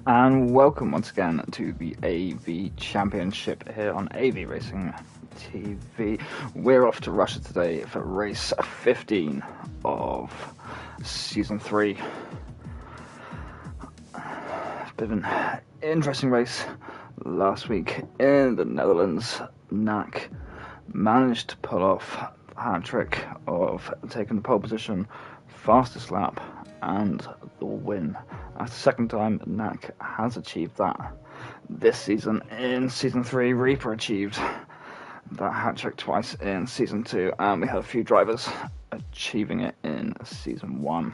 And welcome once again to the AV Championship here on AV Racing TV. We're off to Russia today for race 15 of Season 3. It's been an interesting race last week in the Netherlands. Nak managed to pull off the hat-trick of taking the pole position, fastest lap, and the win. That's the second time Nak has achieved that this season. In Season 3, Reaper achieved that hat-trick twice in Season 2, and we had a few drivers achieving it in Season 1.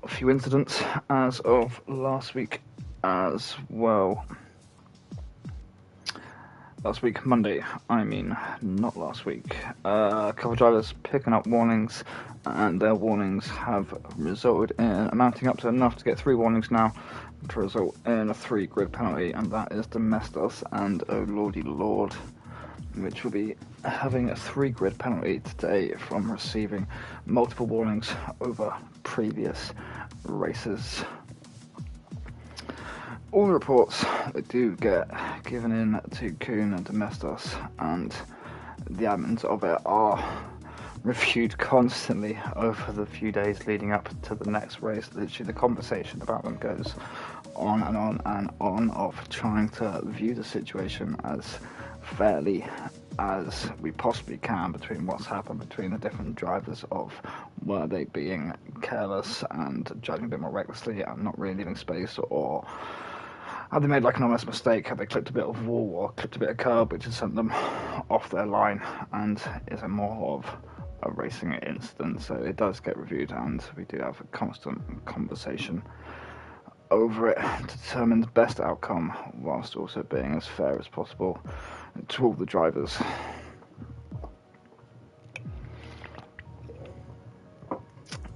A few incidents as of last week as well. Last week, Monday, not last week. A couple of drivers picking up warnings, and their warnings have resulted in amounting up to enough to get 3 warnings now to result in a 3 grid penalty, and that is Domestos and OLordyLord, which will be having a 3 grid penalty today from receiving multiple warnings over previous races. All the reports that do get given in to Kuhn and Domestos, and the admins of it are reviewed constantly over the few days leading up to the next race. Literally, the conversation about them goes on and on and on, of trying to view the situation as fairly as we possibly can between what's happened between the different drivers, of were they being careless and judging a bit more recklessly and not really leaving space, or had they made like an honest mistake? Had they clipped a bit of wall or clipped a bit of curb, which has sent them off their line? And is it more of a racing incident? So it does get reviewed, and we do have a constant conversation over it to determine the best outcome, whilst also being as fair as possible to all the drivers.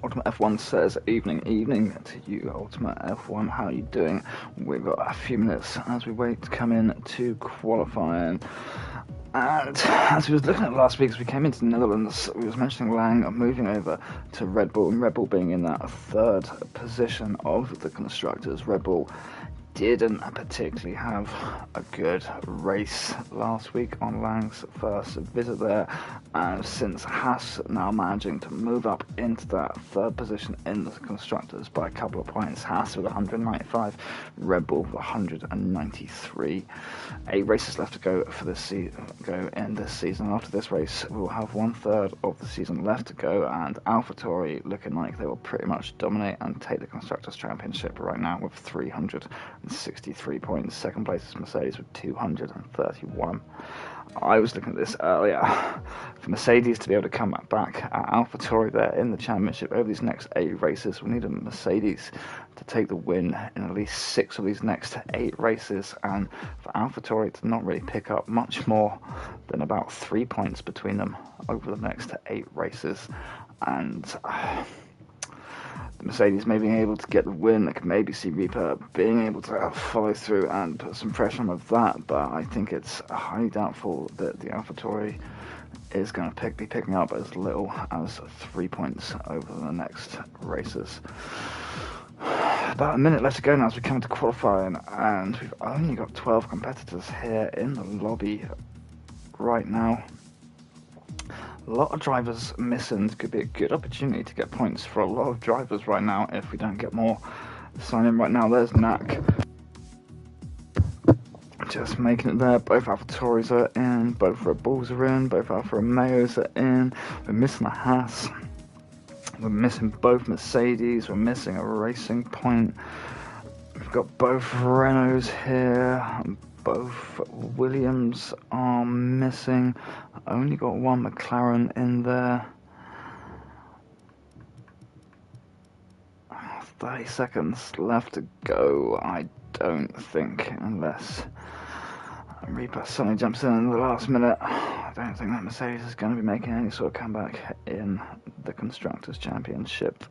Ultimate F1 says, evening to you, Ultimate F1, how are you doing? We've got a few minutes as we wait to come in to qualifying. And as we was looking at last week, as we came into the Netherlands, we was mentioning Lang moving over to Red Bull, and Red Bull being in that 3rd position of the constructors. Red Bull didn't particularly have a good race last week on Lang's first visit there, and since Haas now managing to move up into that 3rd position in the constructors by a couple of points. Haas with 195, Red Bull with 193. 8 races left to go for this in this season. After this race, we'll have 1/3 of the season left to go, and AlphaTauri looking like they will pretty much dominate and take the constructors championship right now with 363 points. Second place is Mercedes with 231. I was looking at this earlier. For Mercedes to be able to come back at AlphaTauri there in the championship over these next 8 races, we need a Mercedes to take the win in at least 6 of these next 8 races, and for AlphaTauri to not really pick up much more than about 3 points between them over the next 8 races. And the Mercedes may be able to get the win. I could maybe see Reaper being able to follow through and put some pressure on with that, but I think it's highly doubtful that the AlphaTauri is going to be picking up as little as 3 points over the next races. About a minute left to go now as we come into qualifying, and we've only got 12 competitors here in the lobby right now. A lot of drivers missing. Could be a good opportunity to get points for a lot of drivers right now if we don't get more sign in right now. There's Nak just making it there. Both AlphaTauris are in, both Red Bulls are in, both Alfa Romeos are in. We're missing a Haas. We're missing both Mercedes. We're missing a racing point. We've got both Renaults here. Both Williams are missing. Only got one McLaren in there. 30 seconds left to go, I don't think, unless Reaper suddenly jumps in the last minute. I don't think that Mercedes is going to be making any sort of comeback in the Constructors' Championship,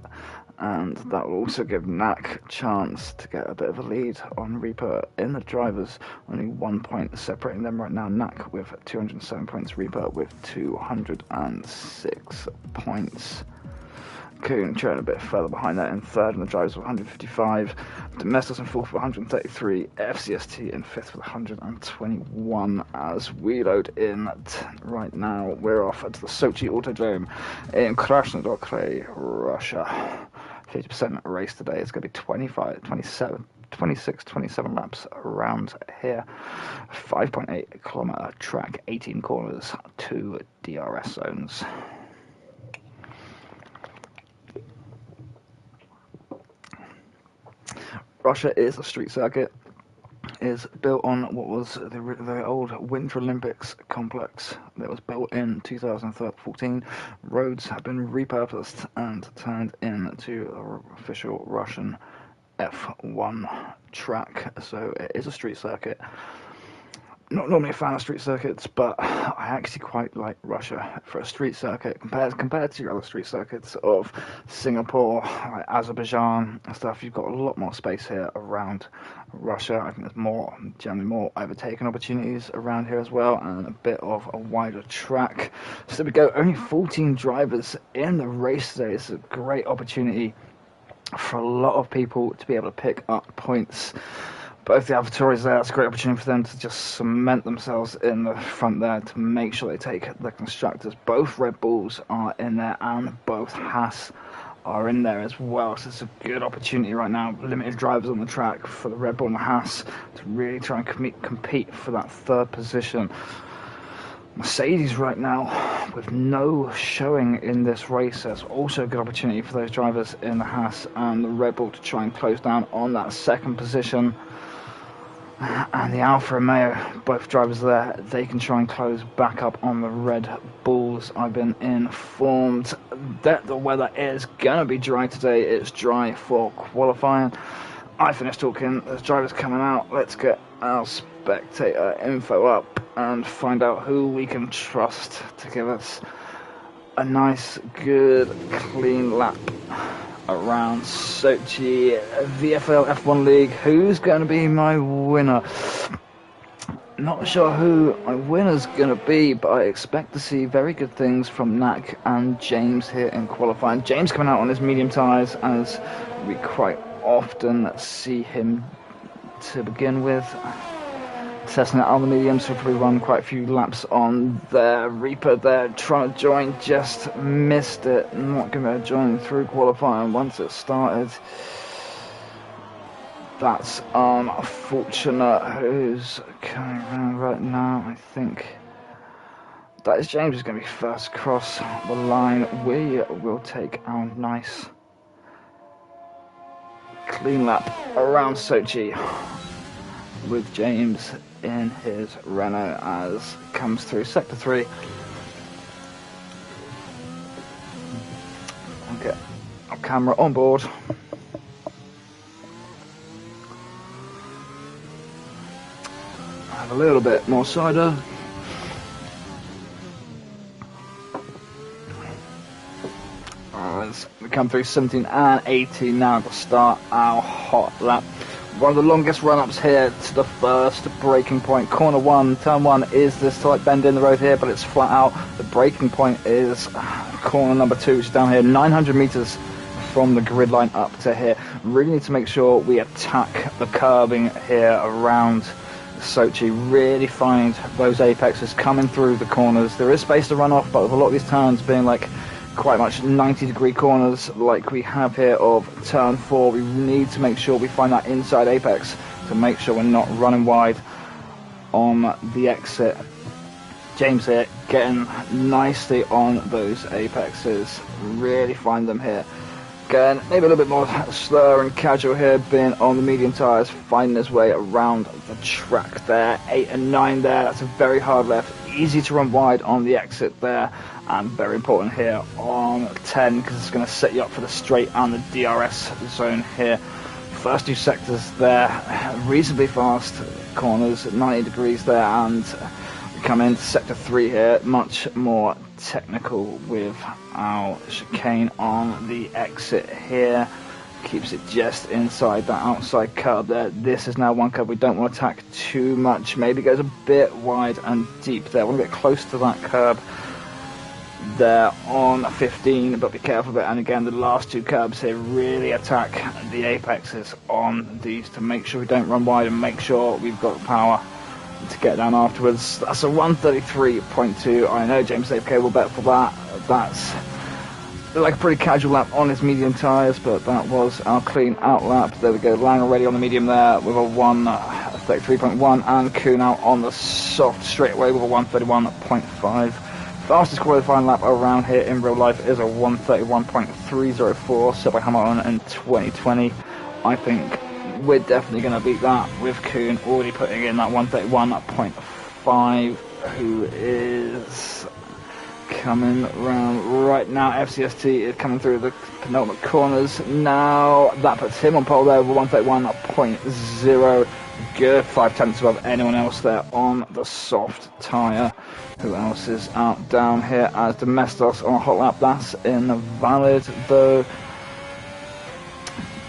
and that will also give Nak a chance to get a bit of a lead on Reaper in the drivers. Only 1 point separating them right now. Nak with 207 points, Reaper with 206 points. Kuhn trailing a bit further behind that in third, and the drivers with 155. Domestos in fourth with 133. FCST in fifth with 121. As we load in right now, we're off to the Sochi Autodrome in KRONIKBALISTIKZ, Russia. 50% race today. It's going to be 27 laps around here. 5.8 kilometer track, 18 corners, 2 DRS zones. Russia is a street circuit. Is built on what was the old Winter Olympics complex that was built in 2014. Roads have been repurposed and turned into an official Russian F1 track, so it is a street circuit. Not normally a fan of street circuits, but I actually quite like Russia for a street circuit compared to other street circuits of Singapore, like Azerbaijan and stuff. You've got a lot more space here around Russia. I think there's generally more overtaking opportunities around here as well, and a bit of a wider track. So there we go. Only 14 drivers in the race today. It's a great opportunity for a lot of people to be able to pick up points. Both the AlphaTauris there, it's a great opportunity for them to just cement themselves in the front there to make sure they take the constructors. Both Red Bulls are in there and both Haas are in there as well. So it's a good opportunity right now. Limited drivers on the track for the Red Bull and the Haas to really try and compete for that third position. Mercedes right now with no showing in this race. There's also a good opportunity for those drivers in the Haas and the Red Bull to try and close down on that second position. And the Alfa Romeo, both drivers there, they can try and close back up on the Red Bulls. I've been informed that the weather is going to be dry today. It's dry for qualifying. I finished talking. There's drivers coming out. Let's get our spectator info up and find out who we can trust to give us a nice, good, clean lap around Sochi VFL F1 League. Who's going to be my winner? Not sure who my winner's going to be, but I expect to see very good things from Knack and James here in qualifying. James coming out on his medium tyres, as we quite often see him to begin with. Testing it on the mediums, so probably run quite a few laps on there. Reaper there trying to join, just missed it. Not going to be able to join through qualifying once it started. That's unfortunate. Who's coming around right now? I think that is James who's going to be first across the line. We will take our nice clean lap around Sochi with James in his Renault as comes through sector 3. I'll get our camera on board. Have a little bit more cider. As we come through 17 and 18 now to start our hot lap. One of the longest run-ups here to the first braking point. Corner 1, turn 1 is this slight bend in the road here, but it's flat out. The braking point is corner number 2, which is down here, 900 meters from the grid line up to here. Really need to make sure we attack the curbing here around Sochi. Really find those apexes coming through the corners. There is space to run off, but with a lot of these turns being like quite much 90-degree corners like we have here of turn 4, we need to make sure we find that inside apex to make sure we're not running wide on the exit. James here getting nicely on those apexes. Really find them here. Again, maybe a little bit more slower and casual here, being on the medium tyres, finding his way around the track there. 8 and 9 there, that's a very hard left. Easy to run wide on the exit there, and very important here on 10 because it's going to set you up for the straight and the DRS zone here. First 2 sectors there, reasonably fast corners, 90 degrees there, and we come into sector 3 here, much more technical with our chicane on the exit here. Keeps it just inside that outside curb there. This is now one curb we don't want to attack too much. Maybe goes a bit wide and deep there. I want to get close to that curb there on 15, but be careful of it. And again, the last two curbs here really attack the apexes on these to make sure we don't run wide and make sure we've got power to get down afterwards. That's a 133.2. I know James AFK will bet for that. That's like a pretty casual lap on his medium tyres, but that was our clean out lap. There we go, Lang already on the medium there with a 133.1, and Kuhn out on the soft straight away with a 131.5. Fastest qualifying lap around here in real life is a 131.304 set by Hamilton in 2020. I think we're definitely going to beat that with Kuhn already putting in that 131.5, who is coming round right now. FCST is coming through the penultimate corners now. That puts him on pole there with 131.0. Good, 5 tenths above anyone else there on the soft tyre. Who else is out down here as Domestos on a hot lap? That's invalid though.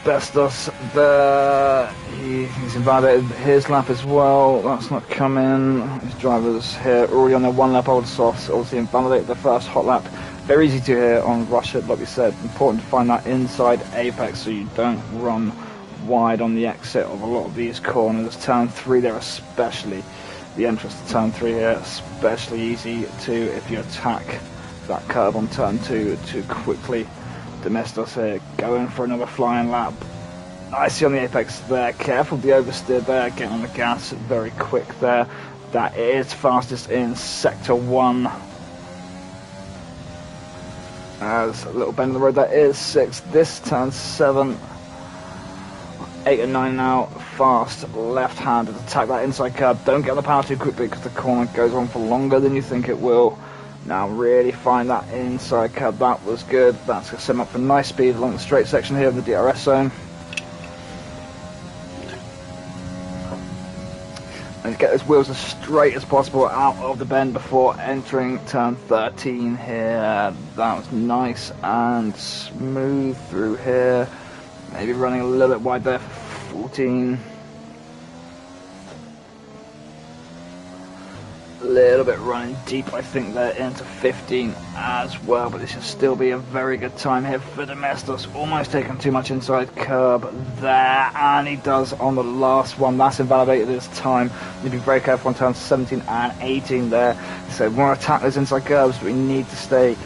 Bestos there, he's invalidated his lap as well. That's not coming. His drivers here already on their 1 lap old softs, obviously invalidated the first hot lap. Very easy to hear on Russia, like we said. Important to find that inside apex so you don't run wide on the exit of a lot of these corners. Turn 3 there especially. The entrance to turn 3 here, especially easy to, if you attack that curve on turn 2 too quickly. Domestos here going for another flying lap. Nicely on the apex there. Careful of the oversteer there. Getting on the gas very quick there. That is fastest in sector 1. As a little bend in the road, that is 6. This turn 7. 8 and 9 now. Fast left-handed attack that inside curb. Don't get on the power too quickly because the corner goes on for longer than you think it will. Now really find that inside curb. That was good. That's going to set him up for nice speed along the straight section here of the DRS zone. And get those wheels as straight as possible out of the bend before entering turn 13 here. That was nice and smooth through here. Maybe running a little bit wide there for 14. A little bit running deep, I think, there into 15 as well. But this should still be a very good time here for Domestos. Almost taking too much inside curb there. And he does on the last one. That's invalidated his time. Need to be very careful on turns 17 and 18 there. So we want to attack those inside curbs, but we need to stay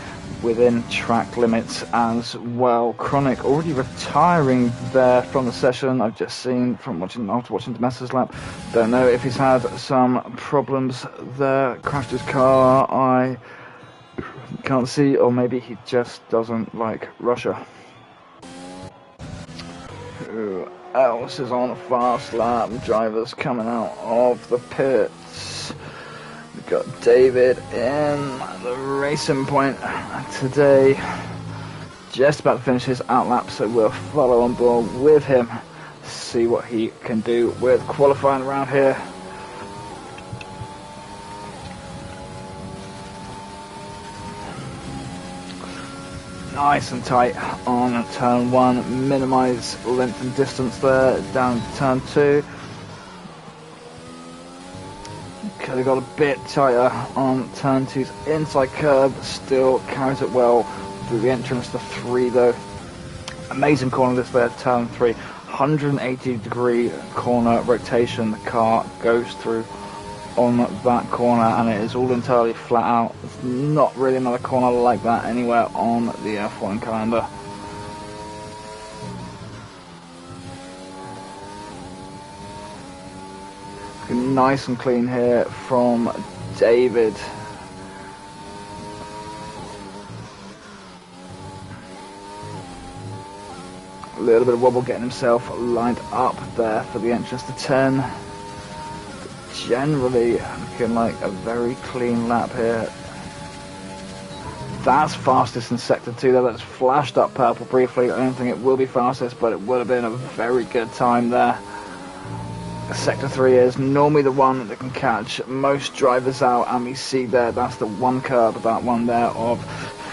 within track limits as well. Kronik already retiring there from the session. I've just seen from after watching Domestos' lap. Don't know if he's had some problems there. Crashed his car. I can't see, or maybe he just doesn't like Russia. Who else is on a fast lap? Drivers coming out of the pits. We've got David in the racing point today, just about to finish his outlap, so we'll follow on board with him, see what he can do with qualifying around here. Nice and tight on turn 1, minimise length and distance there, down to turn 2. Could have got a bit tighter on turn 2's inside curb, still carries it well through the entrance to 3 though. Amazing corner this there, turn 3, 180 degree corner rotation the car goes through on that corner, and it is all entirely flat out. There's not really another corner like that anywhere on the F1 calendar. Nice and clean here from David. A little bit of wobble getting himself lined up there for the entrance to 10. But generally looking like a very clean lap here. That's fastest in sector 2 there. That's flashed up purple briefly. I don't think it will be fastest, but it would have been a very good time there. Sector 3 is normally the one that can catch most drivers out, and we see there that's the one curb, that one there of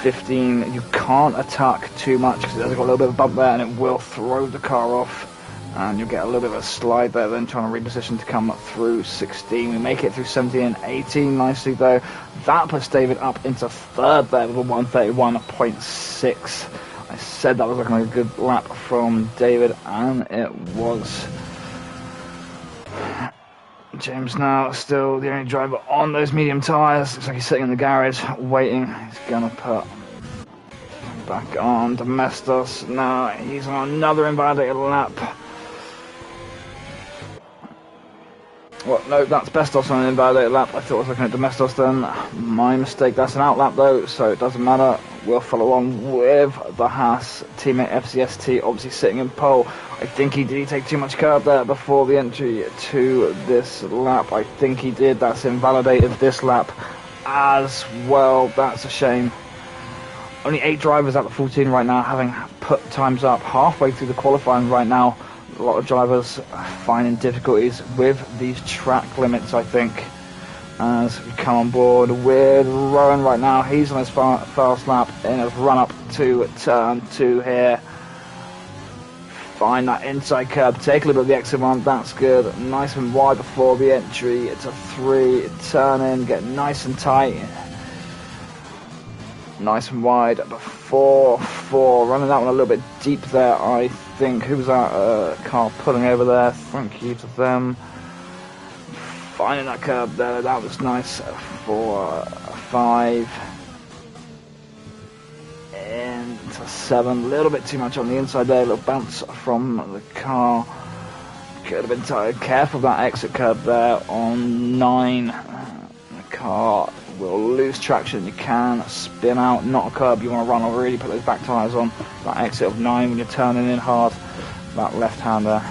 15. You can't attack too much because it has got a little bit of a bump there and it will throw the car off And you'll get a little bit of a slide there, then trying to reposition to come through 16. We make it through 17 and 18 nicely though. That puts David up into third there with a 131.6. I said that was looking like a good lap from David, and it was. James now still the only driver on those medium tyres. Looks like he's sitting in the garage waiting. He's going to put back on Domestos. Now he's on another invalidated lap. Well, no, that's Bestos on an invalidated lap. I thought I was looking at Domestos then. My mistake. That's an out lap though, so it doesn't matter. We'll follow on with the Haas teammate FCST, obviously sitting in pole. I think did he take too much curb there before the entry to this lap? I think he did. That's invalidated this lap as well. That's a shame. Only 8 drivers out of 14 right now, having put times up halfway through the qualifying right now. A lot of drivers finding difficulties with these track limits, I think, as we come on board with Rowan right now. He's on his fast lap in his run up to turn 2 here. Find that inside curb, take a little bit of the exit one, that's good. Nice and wide before the entry. It's a 3, turn in, get nice and tight. Nice and wide before 4, running that one a little bit deep there, I think. Who was that car pulling over there? Thank you to them. Finding that curb there, that was nice for 5. Into 7, a little bit too much on the inside there, a little bounce from the car. Could have been tight. Careful of that exit curb there on 9. The car will lose traction. You can spin out, not a curb you want to run or really put those back tyres on. That exit of 9 when you're turning in hard, that left hander.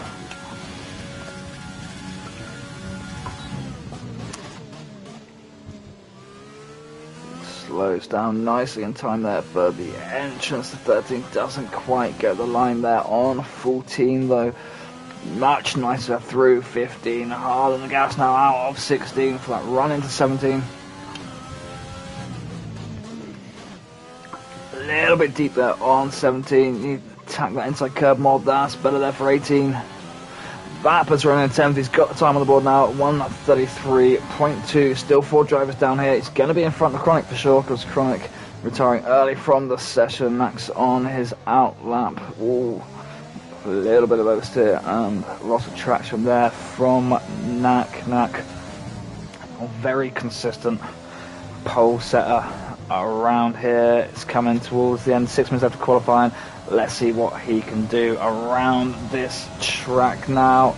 Slows down nicely in time there for the entrance to 13. Doesn't quite get the line there on 14 though. Much nicer through 15. Hard on the gas now out of 16 for that run into 17. A little bit deep there on 17. You attack that inside curb more. That's better there for 18. That puts running in 10th. He's got the time on the board now, 1:33.2. Still 4 drivers down here. He's going to be in front of Kronik for sure, because Kronik retiring early from the session. Max on his out lap. Ooh, a little bit of oversteer and loss of traction there from Knack. Knack, a very consistent pole setter around here. It's coming towards the end, 6 minutes after qualifying. Let's see what he can do around this track now.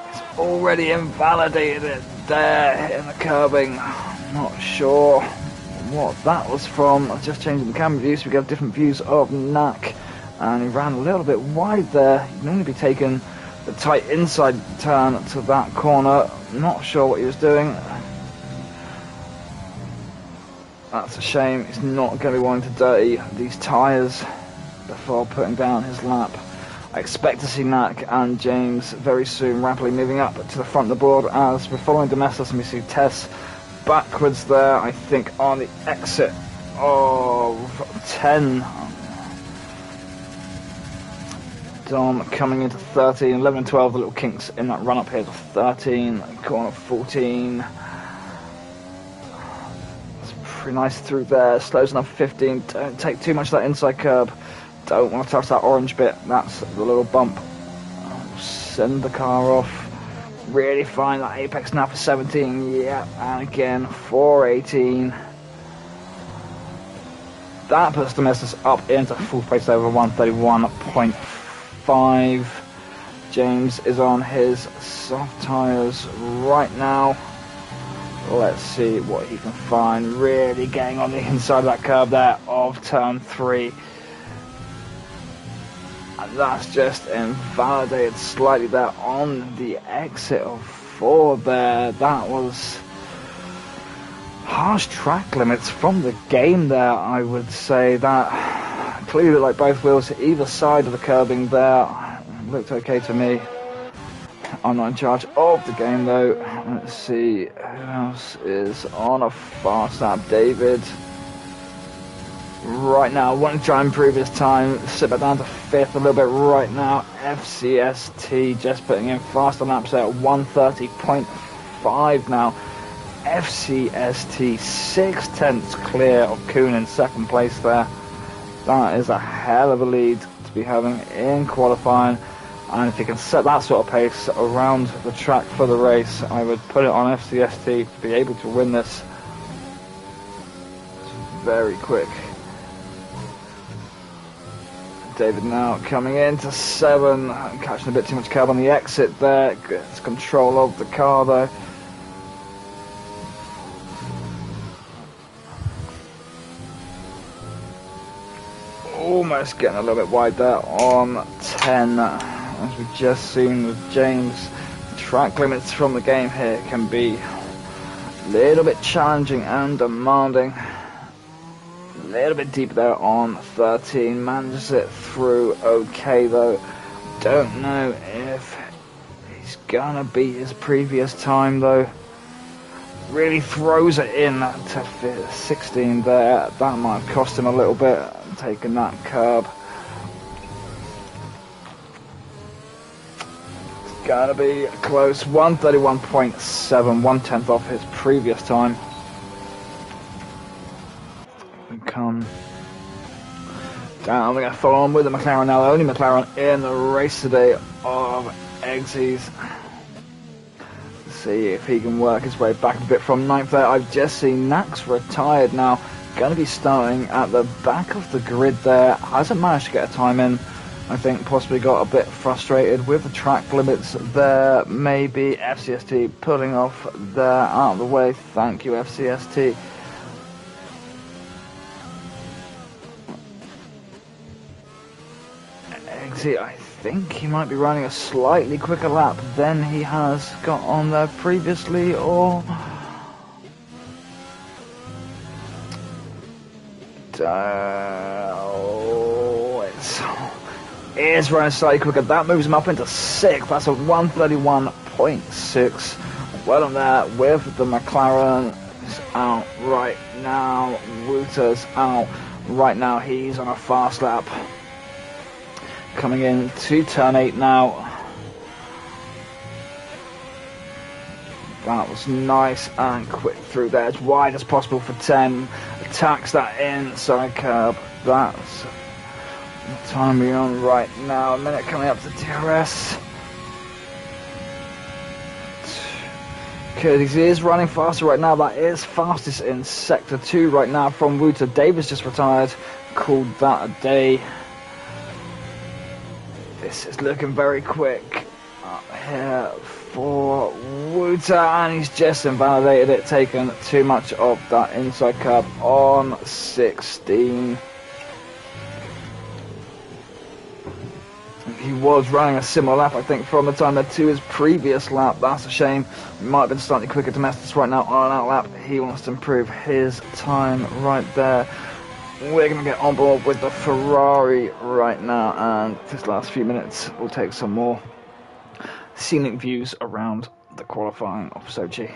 It's already invalidated it there, hitting the curbing. Not sure what that was from. I've just changing the camera view so we get different views of Knack. And he ran a little bit wide there. He'd only be taking the tight inside turn to that corner. Not sure what he was doing. That's a shame. He's not going to be wanting to dirty these tyres before putting down his lap. I expect to see Knack and James very soon rapidly moving up to the front of the board as we're following Domestos, and we see Tess backwards there, I think, on the exit of 10. Dom coming into 13, 11 and 12, the little kinks in that run up here to 13, corner 14. Pretty nice through there, slows enough 15, don't take too much of that inside curb, don't want to touch that orange bit, that's the little bump. Send the car off, really find that apex now for 17, yeah, and again for 18. That puts Domestos up into full pace over 131.5. James is on his soft tyres right now. Let's see what he can find. Really getting on the inside of that curb there of turn 3. And that's just invalidated slightly there on the exit of 4 there. That was harsh track limits from the game there, I would say. That clearly looked like both wheels to either side of the curbing there. Looked okay to me. I'm not in charge of the game though. Let's see who else is on a fast lap. David. right now. Want to try and improve his time, sit back down to 5th a little bit right now. FCST just putting in faster laps at 130.5 now. FCST 6/10 clear of Kuhn in 2nd place there. That is a hell of a lead to be having in qualifying, and if he can set that sort of pace around the track for the race, I would put it on FCST to be able to win this. It's very quick. David now coming into 7, catching a bit too much curb on the exit there, gets control of the car though. Almost getting a little bit wide there on 10, as we've just seen with James. Track limits from the game here can be a little bit challenging and demanding. A little bit deep there on 13, manages it through okay though. Don't know if he's gonna beat his previous time though. Really throws it in to 16 there. That might have cost him a little bit, taking that curb. It's gonna be close. 131.7, 1/10 off his previous time. Come down, we're going to follow on with the McLaren now. The only McLaren in the race today of Xz. See if he can work his way back a bit from 9th there. I've just seen Nax retired now. Going to be starting at the back of the grid there. Hasn't managed to get a time in. I think possibly got a bit frustrated with the track limits there. Maybe FCST pulling off there out of the way. Thank you, FCST. I think he might be running a slightly quicker lap than he has got on there previously, or it is running slightly quicker. That moves him up into 6th. That's a 131.6. Well on there with the McLaren. Is out right now. Wouter's out right now. He's on a fast lap. Coming in to turn 8 now. That was nice and quick through there, as wide as possible for 10. Attacks that inside curb. That's the time we're on right now. A minute coming up to DRS. Because he is running faster right now. That is fastest in Sector 2 right now from Wouter. Davis just retired. Called that a day. This is looking very quick up here for Wouter, and he's just invalidated it, taken too much of that inside curb on 16. He was running a similar lap, I think, from the time that to his previous lap. That's a shame. He might have been slightly quicker to Domestic right now on that lap. He wants to improve his time right there. We're going to get on board with the Ferrari right now, and this last few minutes we'll take some more scenic views around the qualifying of Sochi.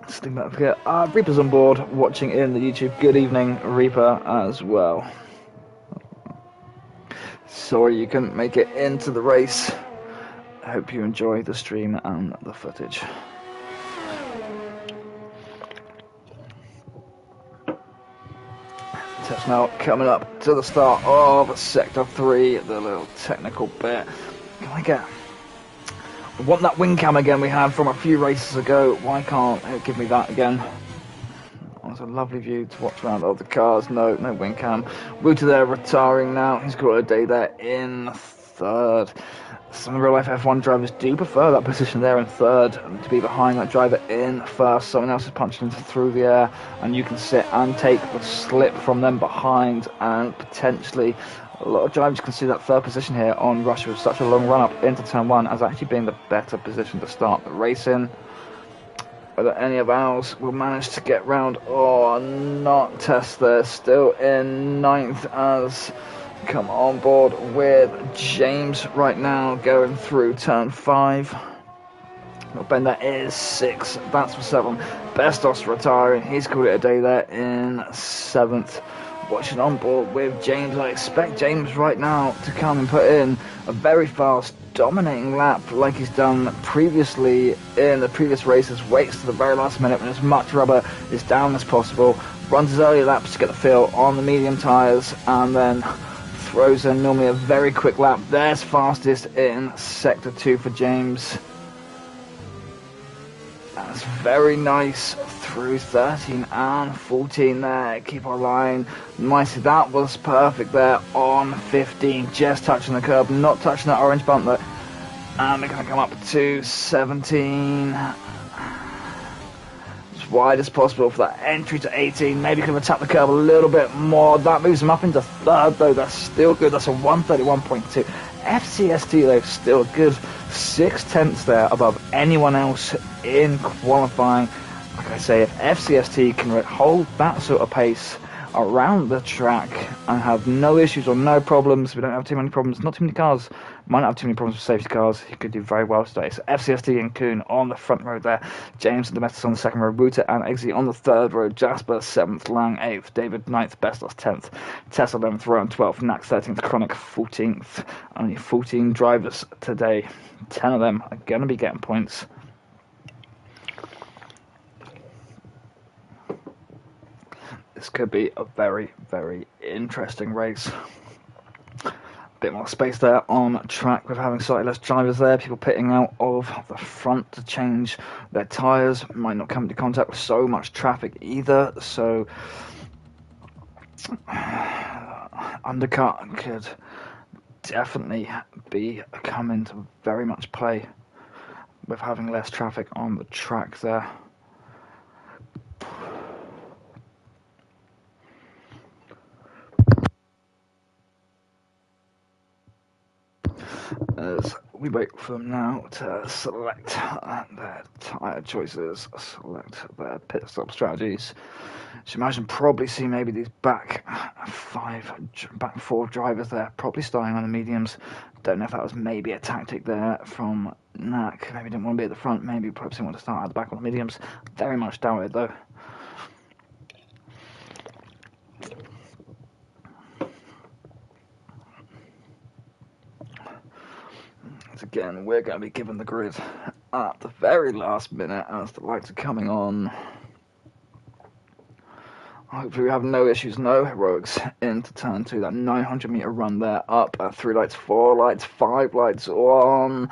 Sting back here. Reaper's on board, watching in the YouTube. Good evening, Reaper, as well. Sorry you couldn't make it into the race. I hope you enjoy the stream and the footage. Test now coming up to the start of Sector 3, the little technical bit. Can I get... I want that wing cam again we had from a few races ago. Why can't it give me that again? That was a lovely view to watch around all the cars. No wing cam. Wouter there retiring now. He's got a day there in 3rd. Some real life F1 drivers do prefer that position there in 3rd, to be behind that driver in 1st. Someone else is punching through the air, and you can sit and take the slip from them behind, and potentially a lot of drivers can see that 3rd position here on Russia with such a long run up into turn 1 as actually being the better position to start the race in. Whether any of ours will manage to get round or not, Test there still in 9th as come on board with James right now, going through turn 5. Bender is 6. That's for 7. Bestos retiring. He's called it a day there in 7th. Watching on board with James. I expect James right now to come and put in a very fast, dominating lap like he's done previously in the previous races. Waits to the very last minute when as much rubber is down as possible. Runs his early laps to get the feel on the medium tyres, and then throws in normally a very quick lap. There's fastest in Sector 2 for James. That's very nice through 13 and 14 there. Keep our line nicely. That was perfect there on 15. Just touching the curb, not touching that orange bump though. And they're going to come up to 17. As wide as possible for that entry to 18. Maybe could have tapped the curb a little bit more. That moves him up into 3rd though. That's still good. That's a 131.2. FCST though, still good 6/10 there above anyone else in qualifying. Like I say, if FCST can hold that sort of pace around the track and have no issues or no problems, we don't have too many problems, not too many cars, might not have too many problems with safety cars, he could do very well today. So FCST and Kuhn on the front row there, James and Domestos on the second row, Wouter and Xz on the third row, Jasper 7th, Lang 8th, David 9th, Bestos 10th, Tesla 11th, Rowan 12th, Nax 13th, Kronik 14th. Only 14 drivers today, 10 of them are going to be getting points. This could be a very, very interesting race. Bit more space there on track with having slightly less drivers there. People pitting out of the front to change their tyres. Might not come into contact with so much traffic either. So undercut could definitely come into very much play with having less traffic on the track there. As we wait for them now to select their tyre choices, select their pit stop strategies. So imagine probably see maybe these back 4 drivers there, probably starting on the mediums. Don't know if that was maybe a tactic there from Knack. Maybe didn't want to be at the front, maybe perhaps didn't want to start at the back on the mediums. Very much doubt it though. Again, we're going to be given the grid at the very last minute as the lights are coming on. Hopefully we have no issues, no heroics into turn 2. That 900 meter run there, up at 3 lights, 4 lights, 5 lights on,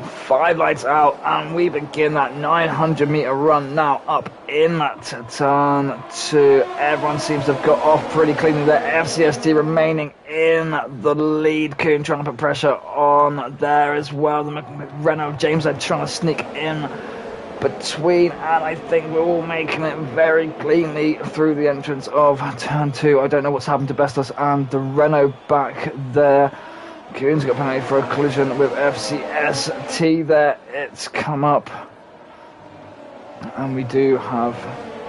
5 lights out, and we begin that 900 meter run now up in that turn 2. Everyone seems to have got off pretty cleanly there. FCST remaining in the lead. Kuhn trying to put pressure on there as well. The Renault James are trying to sneak in between, and I think we're all making it very cleanly through the entrance of turn 2. I don't know what's happened to Bestos and the Renault back there. Kuhn's got penalty for a collision with FCST there. It's come up, and we do have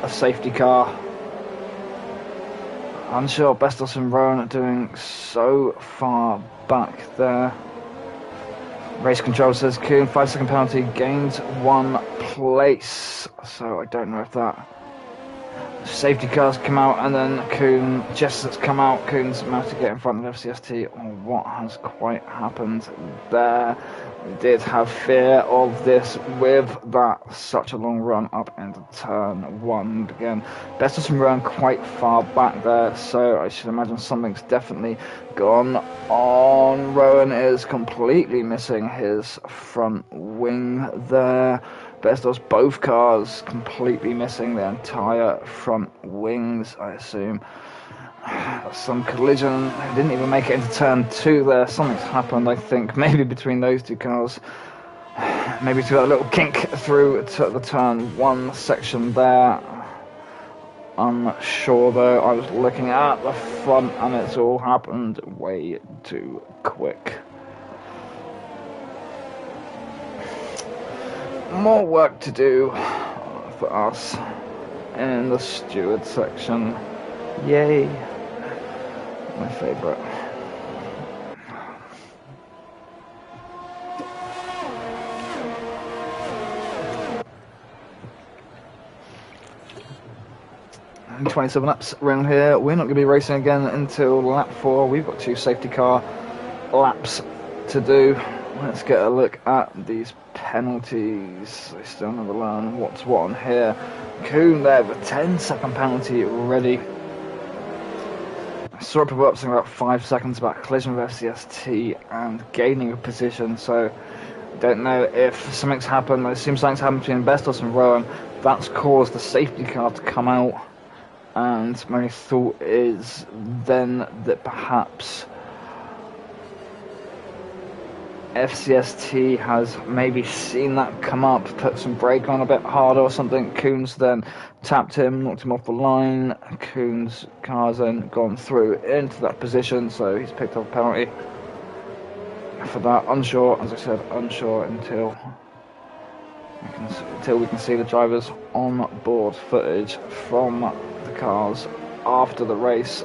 a safety car. Unsure, Bestos and Rowan are doing so far back there. Race control says Kuhn, 5-second penalty, gains 1 place. So I don't know if that safety cars come out and then Kuhn just has come out. Kuhn's managed to get in front of FCST, or what has quite happened there. We did have fear of this with that such a long run up into turn 1. Again, Bestos and Rowan quite far back there, so I should imagine something's definitely gone on. Rowan is completely missing his front wing there. Bestos, both cars completely missing their entire front wings, I assume. Some collision, didn't even make it into turn 2 there. Something's happened, I think, maybe between those two cars. Maybe to that little kink through to the turn 1 section there. Unsure though. I was looking at the front and it's all happened way too quick. More work to do for us in the steward section. Yay. My favourite. 27 laps around here. We're not going to be racing again until lap 4. We've got 2 safety car laps to do. Let's get a look at these penalties. They still never learn what's what on here. Kuhn there with a 10-second penalty already. I saw it pop up something about 5 seconds about collision with FCST and gaining a position, so I don't know if something's happened. I assume something's happened between Bestos and Rowan. That's caused the safety car to come out, and my thought is then that perhaps FCST has maybe seen that come up, put some brake on a bit harder or something. Kuhn's then tapped him, knocked him off the line. Kuhn's car's then gone through into that position, so he's picked up a penalty for that. Unsure, as I said, unsure until we can see the drivers on board footage from the cars after the race.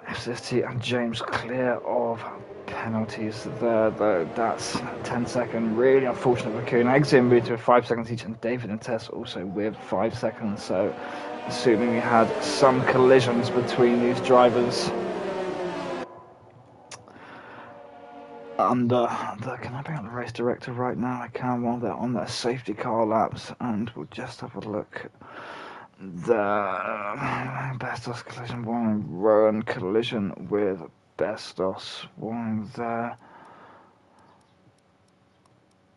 FCST and James clear of penalties there, though. That's 10 second, really unfortunate for Kuhn. Xz moved to 5 seconds each, and David and Tess also with 5 seconds, so assuming we had some collisions between these drivers. And can I bring up the race director right now? I can, while they're on their safety car laps, and we'll just have a look. The Bestos collision warning, Rowan collision with Bestos warning there.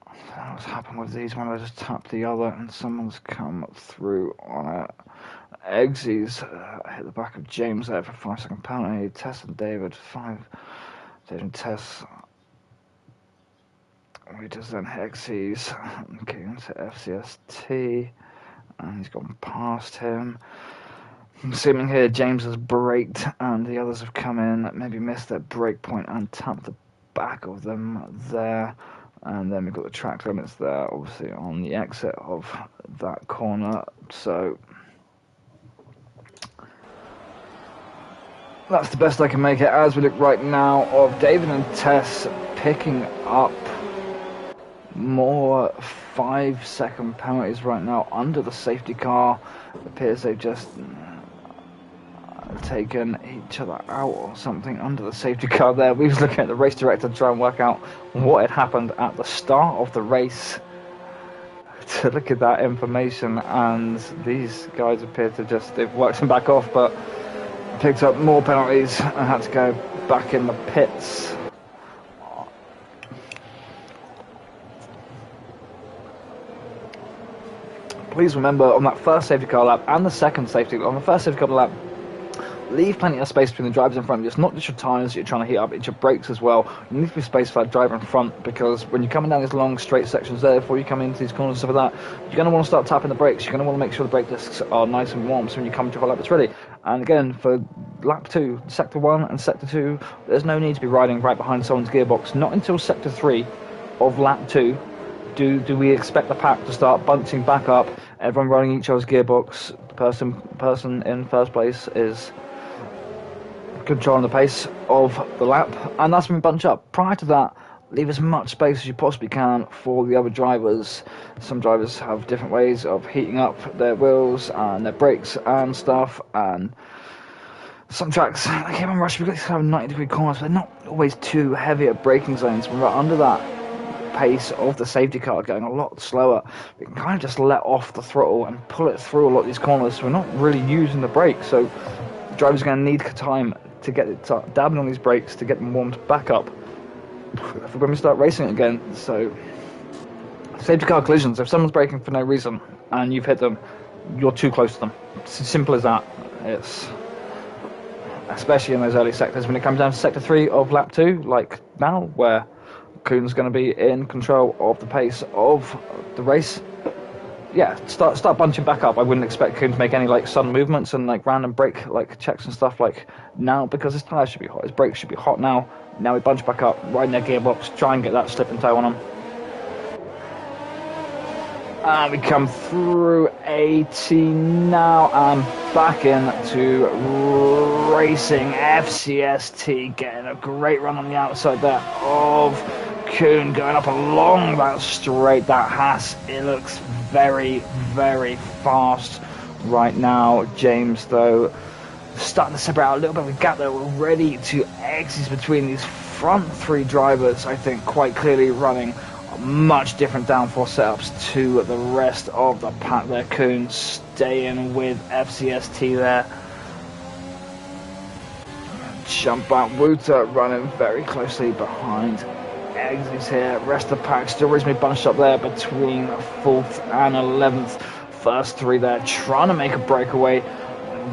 What's happened with these? One I just tapped the other and someone's come through on it. X's hit the back of James there for 5 second penalty. Tess and David, David and Tess. We just then hit X's and came into FCST. And he's gone past him. I'm assuming here James has braked and the others have come in, maybe missed their brake point and tapped the back of them there. And then we've got the track limits there, obviously on the exit of that corner. So that's the best I can make it as we look right now of David and Tess picking up more 5 second penalties right now under the safety car. It appears they've just taken each other out or something under the safety car there. We was looking at the race director to try and work out what had happened at the start of the race to look at that information, and these guys appear to just, they've worked them back off, but picked up more penalties and had to go back in the pits. Please remember, on that first safety car lap and the second safety, on the first safety car lap, leave plenty of space between the drivers in front of you. It's not just your tyres you're trying to heat up, it's your brakes as well. You need to be space for that driver in front, because when you're coming down these long straight sections there, before you come into these corners and stuff like that, you're going to want to start tapping the brakes. You're going to want to make sure the brake discs are nice and warm, so when you come to a lap it's ready. And again, for lap 2, sector 1 and sector 2, there's no need to be riding right behind someone's gearbox. Not until sector 3 of lap 2 do we expect the pack to start bunching back up, everyone running each other's gearbox. The person in first place is controlling the pace of the lap, and that's when we bunch up. Prior to that, leave as much space as you possibly can for the other drivers. Some drivers have different ways of heating up their wheels and their brakes and stuff, and some tracks, they keep on rushing, we've got these kind of 90-degree corners, but they're not always too heavy at braking zones. When we're under that pace of the safety car going a lot slower, we can kind of just let off the throttle and pull it through a lot of these corners, so we're not really using the brake. So the driver's going to need time to get it dabbing on these brakes to get them warmed back up for when we start racing again. So safety car collisions, if someone's braking for no reason and you've hit them, you're too close to them. It's as simple as that. It's especially in those early sectors. When it comes down to sector 3 of lap 2, like now, where Kuhn's going to be in control of the pace of the race, yeah, start bunching back up. I wouldn't expect Kuhn to make any like sudden movements and like random brake like checks and stuff like now, because his tyres should be hot, his brakes should be hot now. Now we bunch back up, right in their gearbox, try and get that slip and toe on them. And we come through 18 now and back into racing. FCST getting a great run on the outside there of Kuhn going up along that straight. That Haas, it looks very, very fast right now. James, though, starting to separate out a little bit of a gap there already to X's between these front three drivers. I think quite clearly running much different downforce setups to the rest of the pack there. Kuhn staying with FCST there. Jump out, Wouter running very closely behind X's here. Rest of the pack still reasonably bunched up there between 4th and 11th. First three there trying to make a breakaway.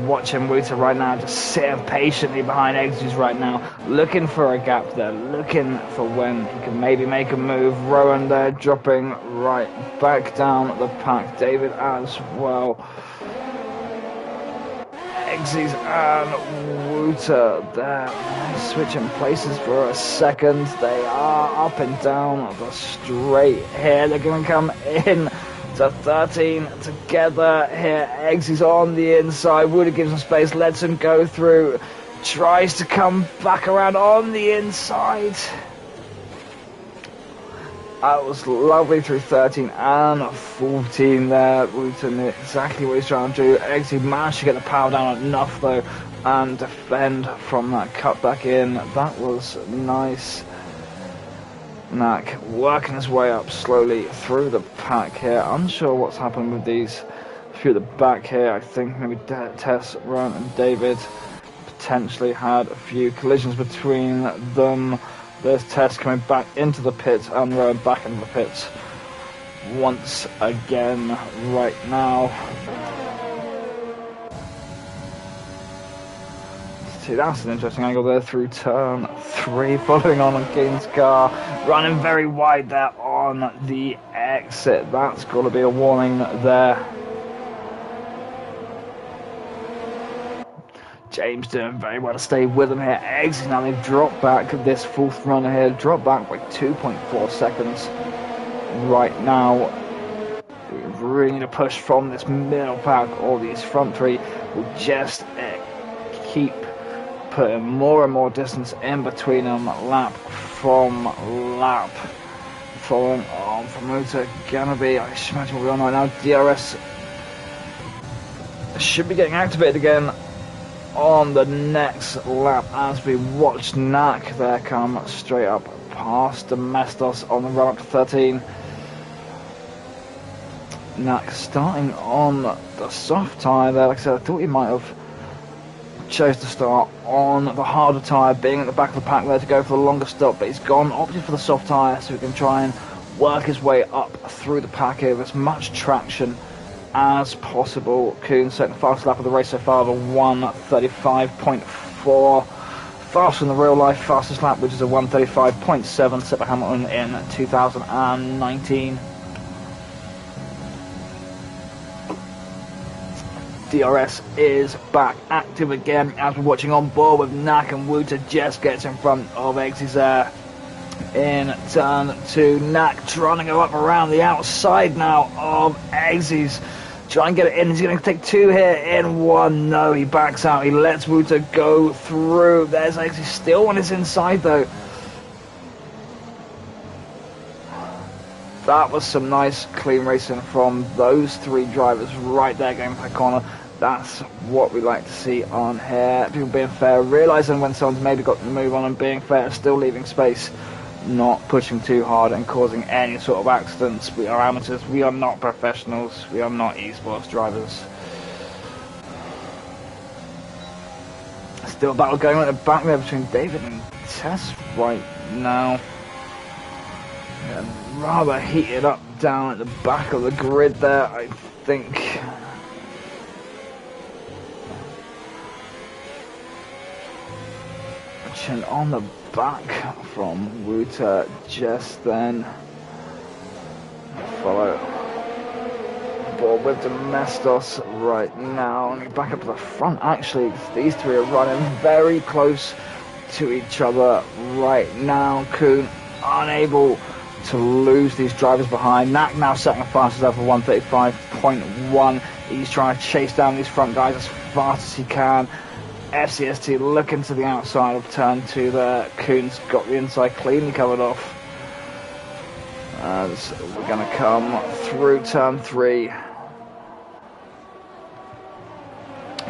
Watching Wouter right now just sitting patiently behind X's right now, looking for a gap there, looking for when he can maybe make a move. Rowan there dropping right back down the pack. David as well. X's and Wouter there switching places for a second. They are up and down the straight here. They're going to come in to 13 together here. Eggs is on the inside. Wouter gives him space, lets him go through, tries to come back around on the inside. That was lovely through 13 and 14 there. Wouter knew exactly what he's trying to do. Eggs, he managed to get the power down enough though and defend from that cut back in. That was nice. Knack working his way up slowly through the pack here. Unsure what's happened with these few at the back here. I think maybe Tess, Ron and David potentially had a few collisions between them. There's Tess coming back into the pits and Rowan back into the pits once again right now. See, that's an interesting angle there through turn 3, following on Keen's car, running very wide there on the exit. That's got to be a warning there. James doing very well to stay with him here. Eggs, now they've dropped back this 4th runner here, dropped back by 2.4 seconds right now. We really need to push from this middle pack, or these front three will just keep putting more and more distance in between them, lap from lap. Following on from Wouter, gonna be, I should imagine what we're on right now, DRS should be getting activated again on the next lap as we watch Knack there come straight up past Domestos on the run up to 13. Knack starting on the soft tyre there. Like I said, I thought he might have chose to start on the harder tyre, being at the back of the pack there to go for the longer stop, but he's opted for the soft tyre so he can try and work his way up through the pack here with as much traction as possible. Kuhn setting the fastest lap of the race so far, the 1:35.4, faster than the real life fastest lap, which is a 1:35.7 set by Hamilton in 2019. DRS is back active again as we're watching on board with Knack, and Wouter just gets in front of X's there in turn 2. Knack trying to go up around the outside now of X's. Try and get it in. He's going to take 2 here in 1. No, he backs out. He lets Wouter go through. There's X's still on his inside though. That was some nice clean racing from those 3 drivers right there going per corner. That's what we like to see on here. People being fair, realising when someone's maybe got the move on and being fair, still leaving space, not pushing too hard and causing any sort of accidents. We are amateurs, we are not professionals, we are not esports drivers. Still a battle going on at the back there between David and Tess right now. And rather heated up down at the back of the grid there, I think. And on the back from Wouter just then. Follow board with Domestos right now, and back up to the front actually. These 3 are running very close to each other right now. Kuhn unable to lose these drivers behind. Knack now setting the fastest level 1:35.1. He's trying to chase down these front guys as fast as he can. FCST looking to the outside of turn 2 there. Kuhn's got the inside cleanly covered off. as we're going to come through turn 3.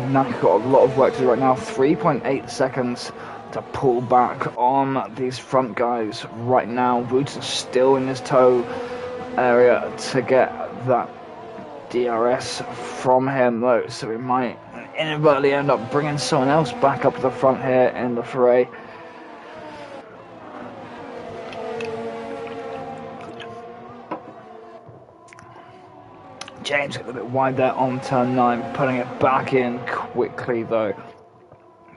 Nak got a lot of work to do right now. 3.8 seconds to pull back on these front guys right now. Wouter still in his toe area to get that DRS from him though, so we might inadvertently end up bringing someone else back up to the front here in the fray. James got a bit wide there on turn 9, putting it back in quickly though.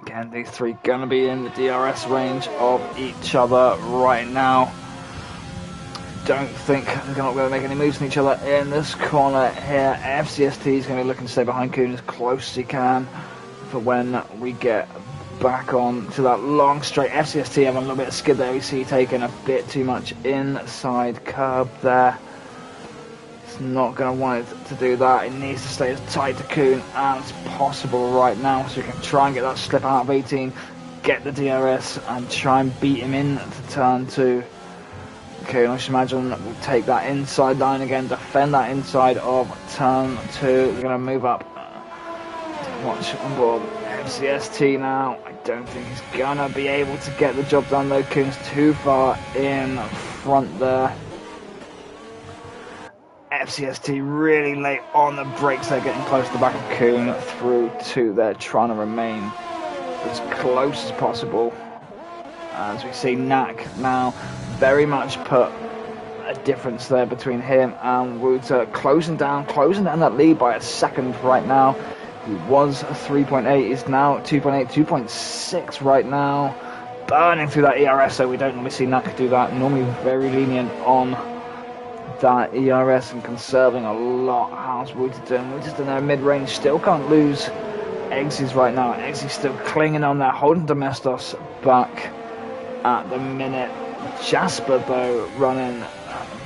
Again, these three going to be in the DRS range of each other right now. Don't think they're not going to make any moves on each other in this corner here. FCST is going to be looking to stay behind Kuhn as close as he can for when we get back on to that long straight. FCST having a little bit of skid there. We see taking a bit too much inside curb there. It's not going to want it to do that. It needs to stay as tight to Kuhn as possible right now, so we can try and get that slip out of 18, get the DRS and try and beat him in to turn 2. Okay, I should imagine we'll take that inside line again, defend that inside of turn 2. We're going to move up. Watch on board FCST now. I don't think he's going to be able to get the job done though. Kuhn's too far in front there. FCST really late on the brakes. They're getting close to the back of Kuhn through 2. They're trying to remain as close as possible. As we see Nak now very much put a difference there between him and Wouter, closing down that lead by a second right now. He was 3.8, is now 2.8, 2.6 right now. Burning through that ERS, so we don't normally see Nak do that. Normally very lenient on that ERS and conserving a lot. How's Wouter doing? Wouter's in there mid-range, still can't lose Xz right now. Xz still clinging on there, holding Domestos back at the minute. Jasper though running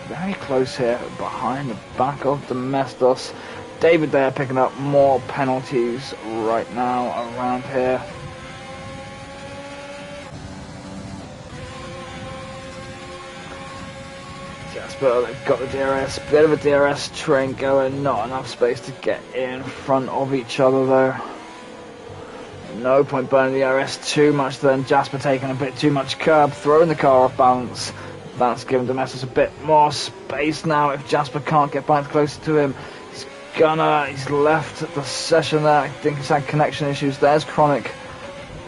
very close here behind the back of Domestos. David there picking up more penalties right now around here. Jasper, they've got the DRS, bit of a DRS train going, not enough space to get in front of each other though. No point burning the DRS too much then. Jasper taking a bit too much curb, throwing the car off balance. That's giving Domestos a bit more space now. If Jasper can't get back closer to him, he's left the session there. I think he's had connection issues. There's Kronik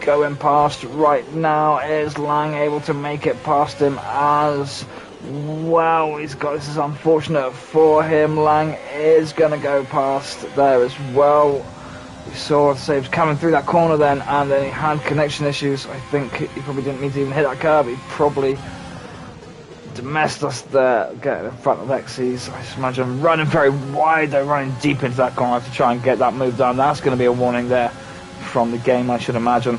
going past right now. Is Lang able to make it past him as well? This is unfortunate for him. Lang is going to go past there as well. We saw Saves coming through that corner then, and then he had connection issues. I think he probably didn't mean to even hit that curb. He probably Domestos there, getting in front of Xz. I just imagine running very wide, they're running deep into that corner to try and get that move done. That's going to be a warning there from the game, I should imagine.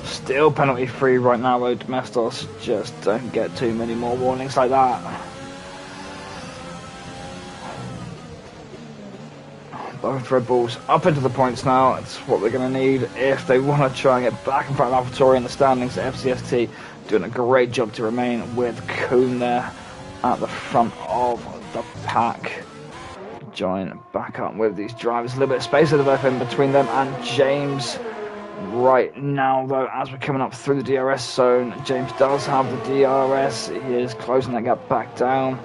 Still penalty free right now though. Domestos just don't get too many more warnings like that. Both Red Bulls up into the points now. It's what they're going to need if they want to try and get back in front of AlphaTauri in the standings. FCST doing a great job to remain with Kuhn there at the front of the pack. Join back up with these drivers. A little bit of space to develop in between them and James right now though, as we're coming up through the DRS zone. James does have the DRS. He is closing that gap back down.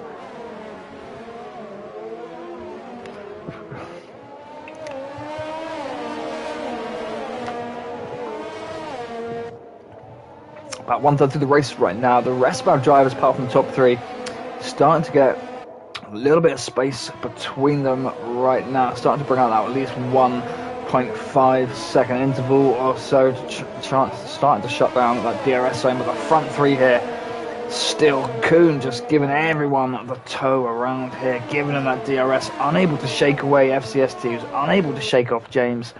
About 1/3 through the race right now. The rest of our drivers, apart from the top 3, starting to get a little bit of space between them right now. Starting to bring out at least 1.5 second interval or so. Starting to shut down that DRS zone. But the front 3 here, still Kuhn just giving everyone the tow around here, giving them that DRS. Unable to shake away FCST, who's unable to shake off James.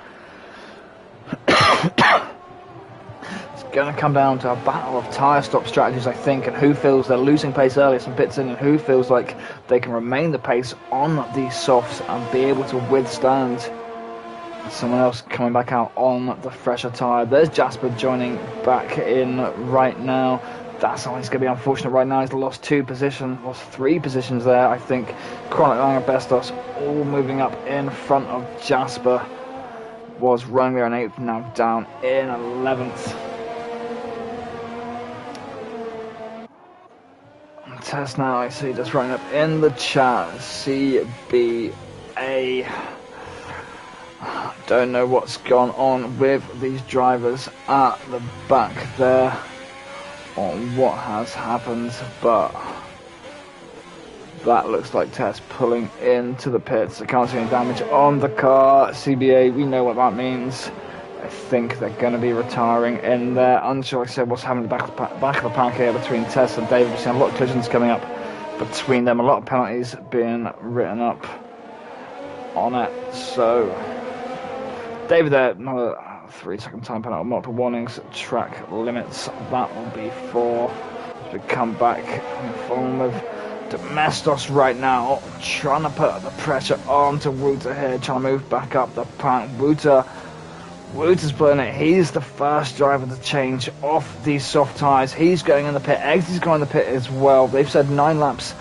Going to come down to a battle of tyre stop strategies, I think, and who feels they're losing pace earlier, some pits in, and who feels like they can remain the pace on these softs and be able to withstand someone else coming back out on the fresher tyre. There's Jasper joining back in right now. That's always going to be unfortunate right now. He's lost 3 positions there. I think KRONIKBALISTIKZ all moving up in front of Jasper. Was running there in 8th, now down in 11th. Test now, I see just running up in the chat. CBA. Don't know what's gone on with these drivers at the back there, or what has happened, but that looks like Tess pulling into the pits. I can't see any damage on the car. CBA, we know what that means. I think they're going to be retiring in there. Unsure, like I said, what's happening at the back of the pack here between Tess and David. We've seen a lot of collisions coming up between them, a lot of penalties being written up on it. So, David there, another 3-second time penalty, multiple warnings, track limits. That will be 4 as we come back in form of Domestos right now, trying to put the pressure on to Wouter here, trying to move back up the pack. Wouter's pulling it. He's the first driver to change off these soft tyres. He's going in the pit. Xz going in the pit as well. They've said 9 laps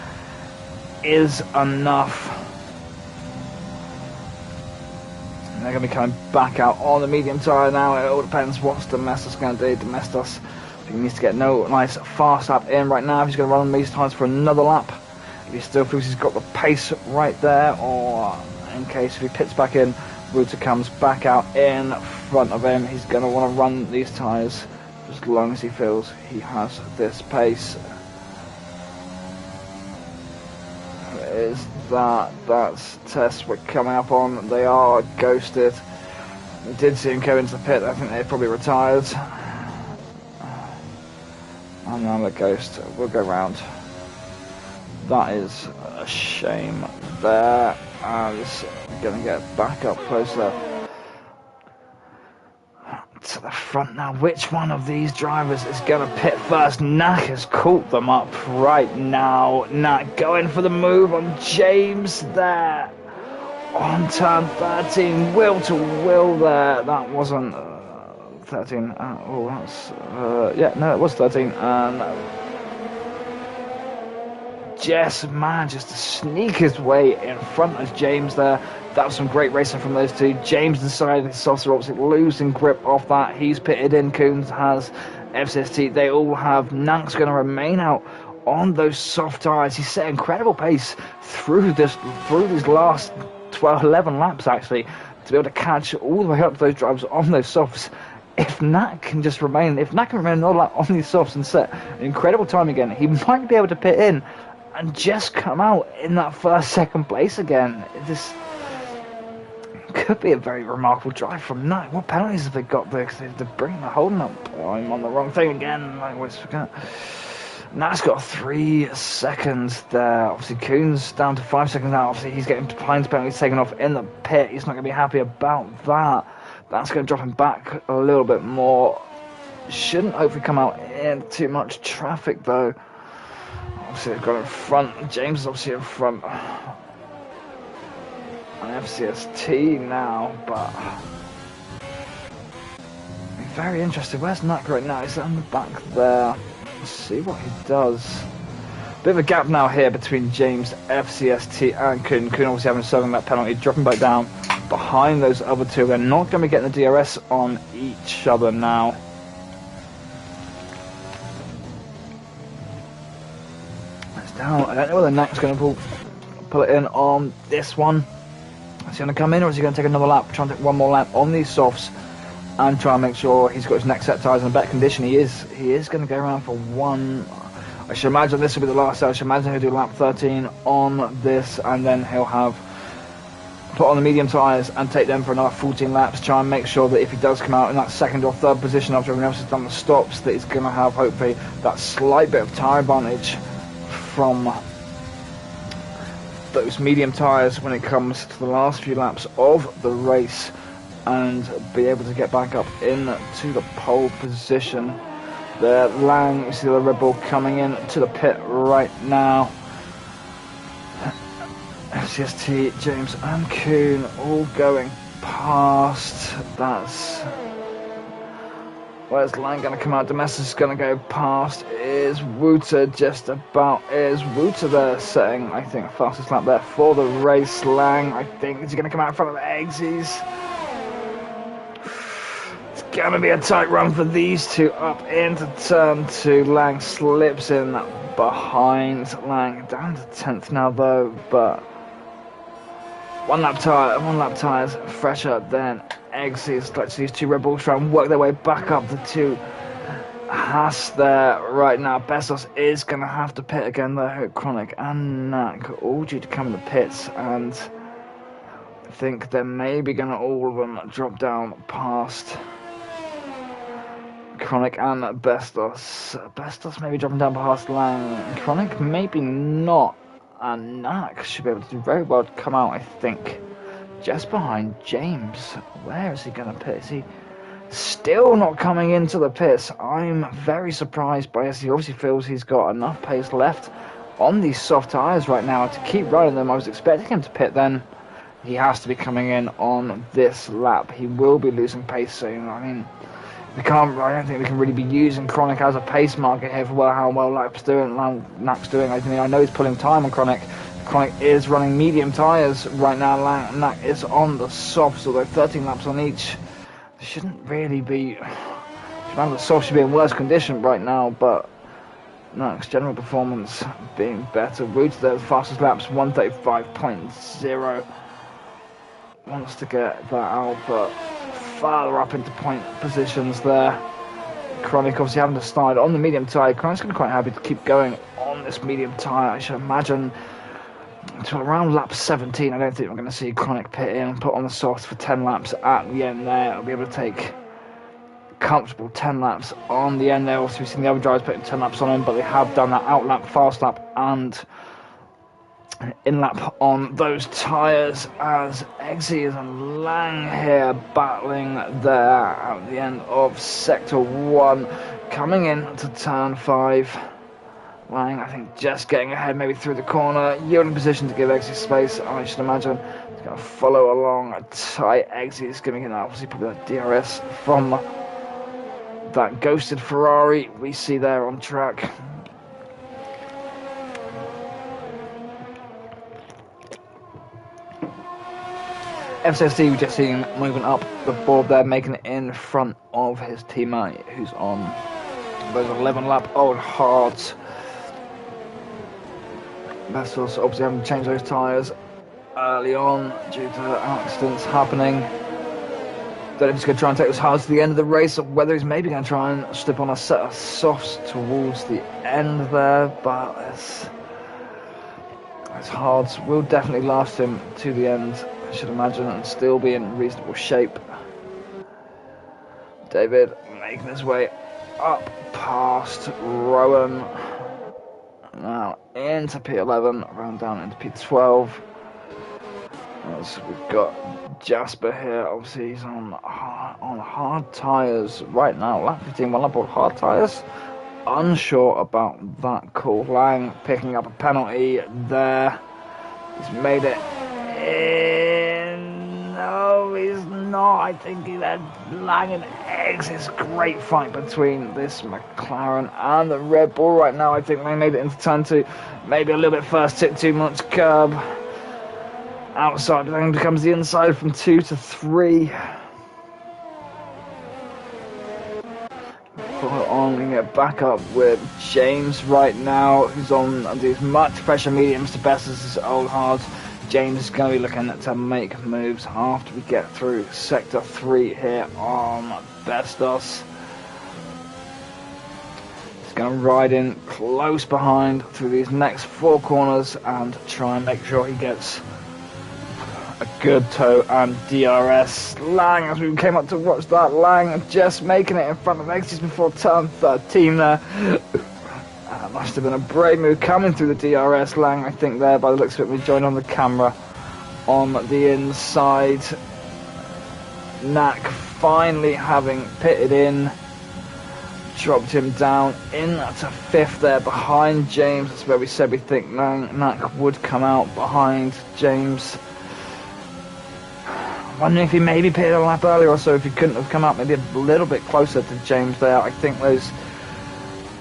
is enough. And they're going to be coming back out on the medium tyre now. It all depends what's Domestos going to do. Domestos, he needs to get no nice fast lap in right now. If he's going to run on these tyres for another lap, if he still feels he's got the pace right there, or in case if he pits back in, Wouter comes back out in front of him, he's going to want to run these tyres as long as he feels he has this pace. Is that's Tess we're coming up on. They are ghosted. We did see him go into the pit. I think they've probably retired. And now the ghost will go round. That is a shame there. As we're going to get back up closer to the front now. Which one of these drivers is going to pit first? Knack has caught them up right now. Knack going for the move on James there on turn 13. Will to will there. That wasn't 13. It was 13. And Jess manages to sneak his way in front of James there. That was some great racing from those two. James decided the softs are obviously losing grip off that. He's pitted in. Coons has FCST. They all have. Knack's going to remain out on those soft tyres. He's set incredible pace through these last 11 laps actually, to be able to catch all the way up to those drivers on those softs. If Knack can remain another lap on these softs and set an incredible time again, he might be able to pit in and just come out in that second place again. This could be a very remarkable drive from Knack. What penalties have they got there? Because they're bringing the holding up. Oh, I'm on the wrong thing again. I always forget. Knack's got 3 seconds there. Obviously, Coons down to 5 seconds now. Obviously, he's getting Pine's penalties taken off in the pit. He's not going to be happy about that. That's going to drop him back a little bit more. Shouldn't hopefully come out in too much traffic, though. Obviously, they've got in front. James is obviously in front. On FCST now, but I'm very interested. Where's Knack right now? He's on the back there. Let's see what he does. Bit of a gap now here between James, FCST, and Kuhn. Kuhn obviously having a 7-lap penalty, dropping back down behind those other two. They're not going to be getting the DRS on each other now. That's down. I don't know whether Knack's going to pull it in on this one. Is he going to come in, or is he going to take another lap, try and take one more lap on these softs and try and make sure he's got his next set tyres in a better condition? He is going to go around for one. I should imagine this will be the last set. I should imagine he'll do lap 13 on this, and then he'll have put on the medium tyres and take them for another 14 laps, try and make sure that if he does come out in that second or third position after everyone else has done the stops, that he's going to have hopefully that slight bit of tyre advantage from those medium tyres when it comes to the last few laps of the race, and be able to get back up into the pole position. There, Lang, you see the Red Bull coming in to the pit right now. FCST, James and Kuhn all going past. That's Where's Lang going to come out? Domestic's going to go past. Is Wouter just about? Is Wouter there setting, I think, fastest lap there for the race? Lang, I think, is he going to come out in front of Xz? It's going to be a tight run for these two up into turn 2. Lang slips in behind. Lang down to 10th now, though, but one lap tires fresher than Xz. Let's see these two Red Bulls try and work their way back up. The two Haas there right now. Bestos is going to have to pit again though. Kronik and Nak all due to come in the pits, and I think they're maybe going to all of them drop down past Kronik and Bestos. Bestos maybe dropping down past Lang. Kronik maybe not. And Nak should be able to do very well to come out, I think, just behind James. Where is he going to pit? Is he still not coming into the pits? I'm very surprised by this. He obviously feels he's got enough pace left on these soft tyres right now to keep riding them. I was expecting him to pit then. He has to be coming in on this lap. He will be losing pace soon. I mean, I don't think we can really be using Kronik as a pace marker here for how well Nak's doing. I know he's pulling time on Kronik. Kronik is running medium tyres right now. Nak is on the softs, although 13 laps on each. Shouldn't really be. The soft should be in worse condition right now, but Nak's general performance being better. Route to the fastest laps, 1:35.0. Wants to get that out, but farther up into point positions there. Kronik obviously having to start on the medium tyre. Kronik's going to be quite happy to keep going on this medium tyre. I should imagine to around lap 17. I don't think we're going to see Kronik pit in and put on the softs for 10 laps at the end there. I'll be able to take comfortable 10 laps on the end there. Also, we've seen the other drivers putting 10 laps on him, but they have done that out lap, fast lap, and in lap on those tyres, as Xz and Lang here battling there at the end of sector 1, coming in to turn 5. Lang, I think, just getting ahead maybe through the corner, yielding position to give Xz space. I should imagine he's going to follow along tight. Xz is giving it obviously probably that DRS from that ghosted Ferrari we see there on track. FCSD, we just seen him moving up the board there, making it in front of his teammate who's on those 11 lap old hards. Bestos obviously having to change those tyres early on due to accidents happening. Don't know if he's going to try and take those hards to the end of the race, or whether he's maybe going to try and slip on a set of softs towards the end there, but his hards will definitely last him to the end, I should imagine, and still be in reasonable shape. David making his way up past Rowan, now into P11, round down into P12. As we've got Jasper here, obviously he's on hard tyres right now. Lap 15, one lap on hard tyres. Unsure about that call. Lang picking up a penalty there. He's made it in. No, he's not. I think he led Lang and Xz. It's a great fight between this McLaren and the Red Bull right now. I think Lang made it into turn 2. Maybe a little bit first, took too much curb. Outside, then becomes the inside from 2 to 3. Put on and get back up with James right now, who's on these much fresher mediums to best as his old hards. James is going to be looking to make moves after we get through sector 3 here on Bestos. He's going to ride in close behind through these next 4 corners and try and make sure he gets a good toe and DRS. Lang, as we came up to watch that, Lang just making it in front of Xz before turn 13 there. That must have been a brave move coming through the DRS. Lang, I think there, by the looks of it, we joined on the camera on the inside. Nak finally having pitted in, dropped him down into 5th there behind James. That's where we said we think Nak would come out behind James. Wondering if he maybe pitted a lap earlier or so, if he couldn't have come out maybe a little bit closer to James there. I think those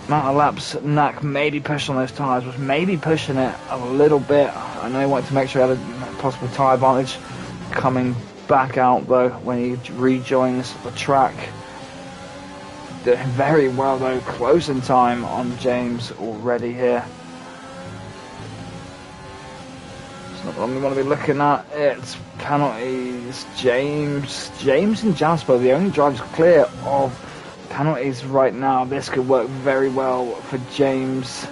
amount of laps Knack maybe pushing on those tyres was maybe pushing it a little bit. I know he wanted to make sure he had a possible tyre advantage coming back out though when he rejoins the track. Doing very well though, close in time on James already here. It's not what we want to be looking at. It's penalties. James and Jasper, the only drivers clear of penalties right now. This could work very well for James.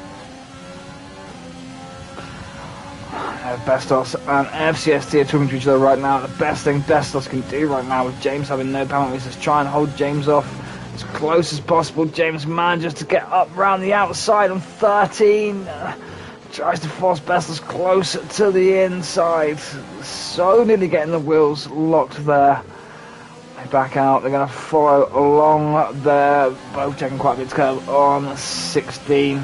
Bestos and FCST are talking to each other right now. The best thing Bestos can do right now with James having no penalties is try and hold James off as close as possible. James manages to get up round the outside on 13. Tries to force Bestos closer to the inside. So nearly getting the wheels locked there. They back out. They're going to follow along there. Both taking quite a bit of curve on 16.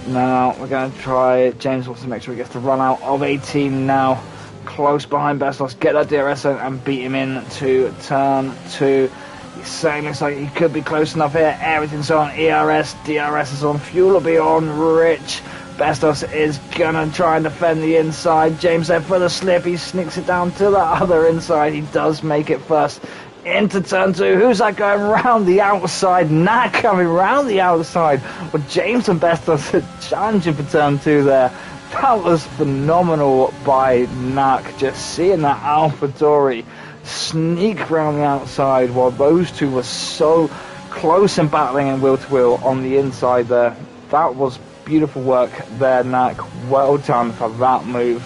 Now we're going to try. James wants to make sure he gets the run out of 18 now. Close behind Bestos. Get that DRS in and beat him in to turn 2. He's saying looks like he could be close enough here. Everything's on. ERS, DRS is on. Fuel will be on. Rich. Bestos is going to try and defend the inside. James there for the slip. He sneaks it down to the other inside. He does make it first into turn 2. Who's that going round the outside? Knack coming round the outside. Well, James and Bestos are challenging for turn 2 there. That was phenomenal by Knack. Just seeing that AlphaBetic sneak round the outside while those two were so close and battling in wheel to wheel on the inside there. That was beautiful work there, Knack. Well done for that move.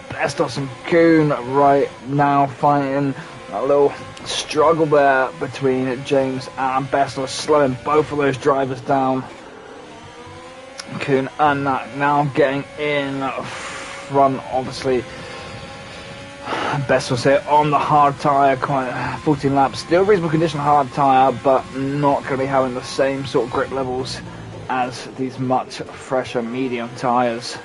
Bestos and Kuhn right now fighting a little struggle there between James and Bestos, slowing both of those drivers down. Kuhn and Knack now getting in front, obviously. Bestos here on the hard tyre, quite 14 laps. Still reasonable condition hard tyre, but not going to be having the same sort of grip levels as these much fresher medium tyres.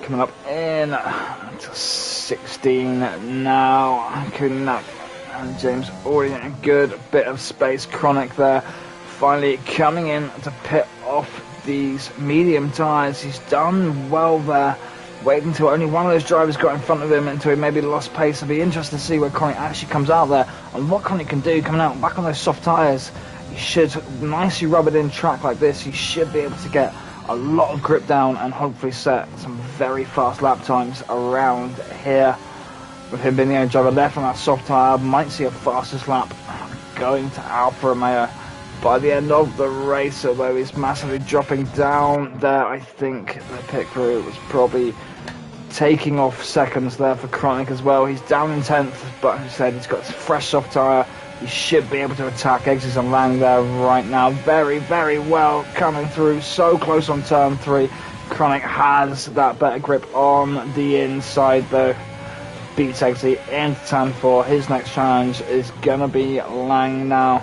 Coming up in to 16 now. Knack and James already in a good bit of space. Kronik there finally coming in to pit off these medium tyres. He's done well there, waiting until only one of those drivers got in front of him until he maybe lost pace. It'll be interesting to see where Kronik actually comes out there and what Kronik can do coming out back on those soft tyres. He should nicely rub it in track like this. He should be able to get a lot of grip down and hopefully set some very fast lap times around here. With him being the only driver left on that soft tyre, might see a fastest lap going to Alfa Romeo by the end of the race, although he's massively dropping down there. I think the pit crew was probably taking off seconds there for Kronik as well. He's down in 10th, but as I said, he's got a fresh soft tyre. He should be able to attack Xz and Lang there right now. Very, very well coming through. So close on turn 3. Kronik has that better grip on the inside though. Beats Xz into turn 4. His next challenge is going to be Lang now.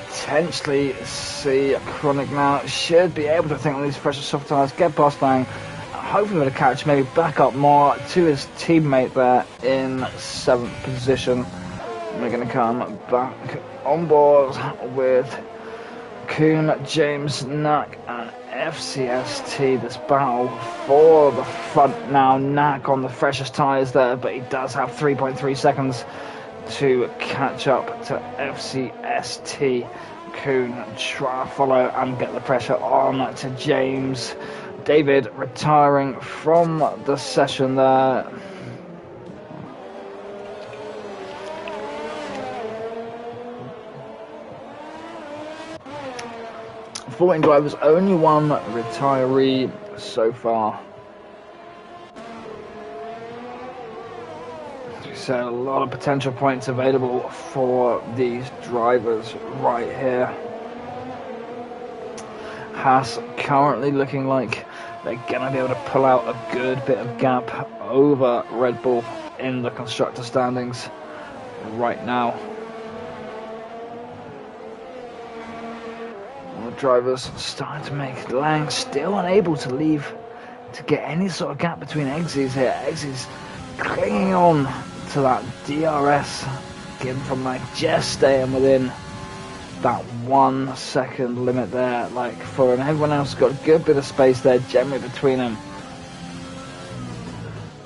Potentially see Kronik now. Should be able to think on these fresher soft tyres, get past Lang. Hopefully with a catch, maybe back up more to his teammate there in 7th position. We're going to come back on board with Kuhn, James, Knack and FCST. This battle for the front now. Knack on the freshest tyres there, but he does have 3.3 seconds to catch up to FCST. Kuhn try to follow and get the pressure on to James. David retiring from the session there. Fourteen drivers, only one retiree so far. As we said, a lot of potential points available for these drivers right here. Haas currently looking like they're going to be able to pull out a good bit of gap over Red Bull in the constructor standings right now. The drivers starting to make Lang still unable to leave, to get any sort of gap between Xz here. Xz clinging on to that DRS, given from like just staying within that 1 second limit there, like for him. Everyone else got a good bit of space there generally between them.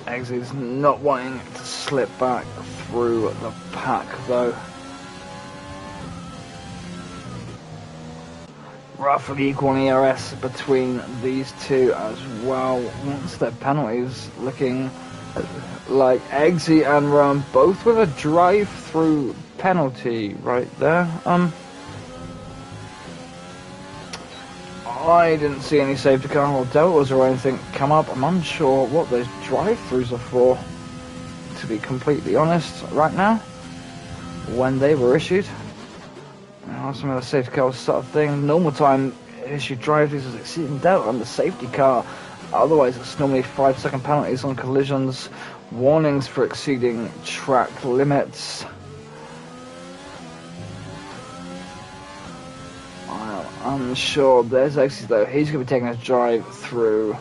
Xz not wanting to slip back through the pack though. Roughly equal in ERS between these two as well. Once their penalties looking like Xz and Rowan both with a drive-through penalty right there. I didn't see any safety car or deltas or anything come up. I'm unsure what those drive-throughs are for, to be completely honest, right now, when they were issued. Some of the safety car sort of thing. Normal time issued drive-throughs is exceeding delta on the safety car. Otherwise, it's normally 5-second penalties on collisions, warnings for exceeding track limits. I'm sure there's Xz though. He's going to be taking a drive through.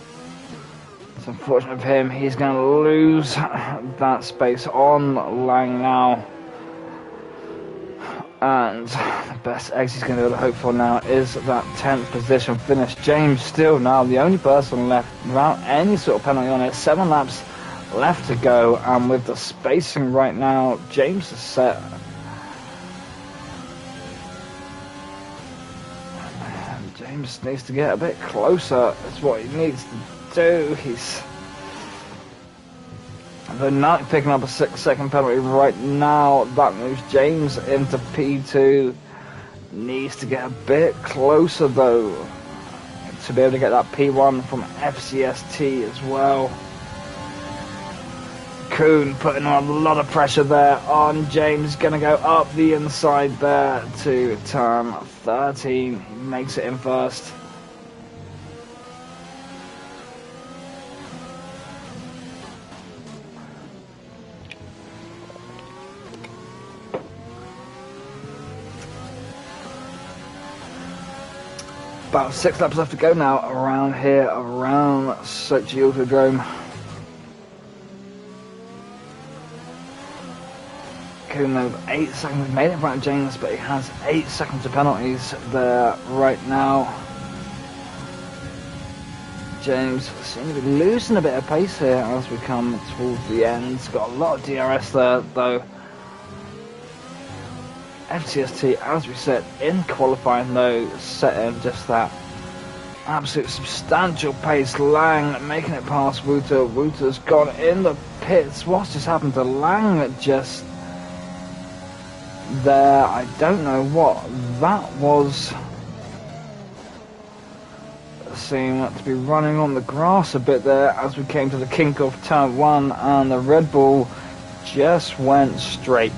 It's unfortunate of him. He's going to lose that space on Lang now. And the best Xz going to be able to hope for now is that 10th position finish. James still now the only person left without any sort of penalty on it. 7 laps left to go, and with the spacing right now, James is set. James needs to get a bit closer. That's what he needs to do. He's they're not picking up a 6-second penalty right now. That moves James into P2. Needs to get a bit closer though to be able to get that P1 from FCST as well. Kuhn putting on a lot of pressure there on James. Going to go up the inside there to turn 13. He makes it in first. About 6 laps left to go now around here, around Sochi Autodrome. Kuhn with 8 seconds, made it right James, but he has 8 seconds of penalties there right now. James seems to be losing a bit of pace here as we come towards the end. He's got a lot of DRS there though. FCST, as we said, in qualifying though, setting just that absolute substantial pace. Lang making it past Wouter. Wouter's gone in the pits. What's just happened to Lang just there? I don't know what that was. Seemed to be running on the grass a bit there as we came to the kink of turn 1, and the Red Bull just went straight.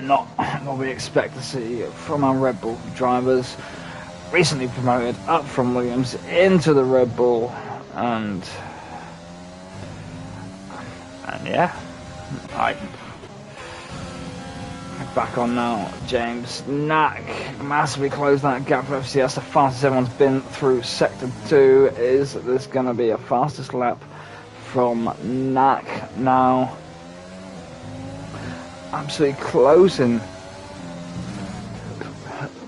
Not what we expect to see from our Red Bull drivers. Recently promoted up from Williams into the Red Bull, and yeah, back on now. James Knack massively closed that gap for FCS. The fastest everyone's been through sector 2. Is this going to be a fastest lap from Knack now? Absolutely closing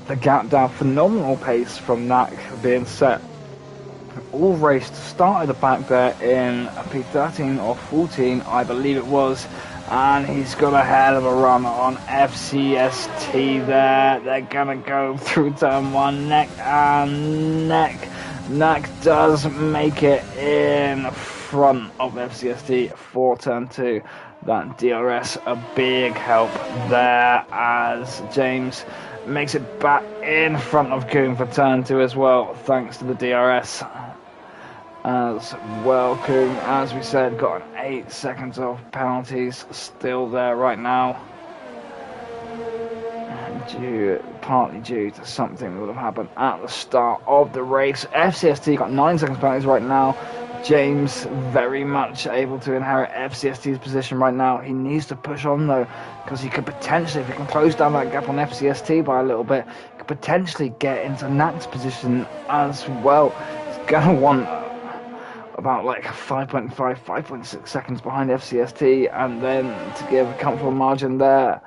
the gap down. Phenomenal pace from Knack being set all race. Started the back there in P13 or 14, I believe it was, and he's got a hell of a run on FCST there. They're gonna go through turn 1, neck and neck. Knack does make it in front of FCST for turn 2. That DRS a big help there as James makes it back in front of Kuhn for turn 2 as well, thanks to the DRS as well. Kuhn, as we said, got an 8 seconds of penalties still there right now, partly due to something that would have happened at the start of the race. FCST got 9 seconds penalties right now. James very much able to inherit FCST's position right now. He needs to push on though, because he could potentially, if he can close down that gap on FCST by a little bit, he could potentially get into Nak's position as well. He's gonna want about like 5.6 seconds behind FCST, and then to give a comfortable margin there.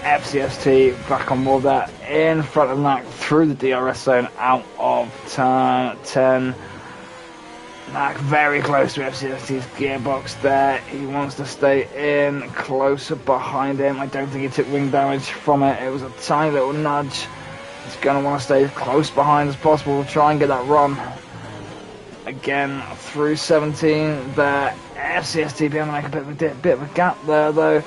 FCST back on board there, in front of Nak through the DRS zone, out of turn 10. Nak very close to FCST's gearbox there. He wants to stay in, closer behind him. I don't think he took wing damage from it. It was a tiny little nudge. He's going to want to stay as close behind as possible to try and get that run. Again, through 17 there. FCST being able to make a bit of a gap there though.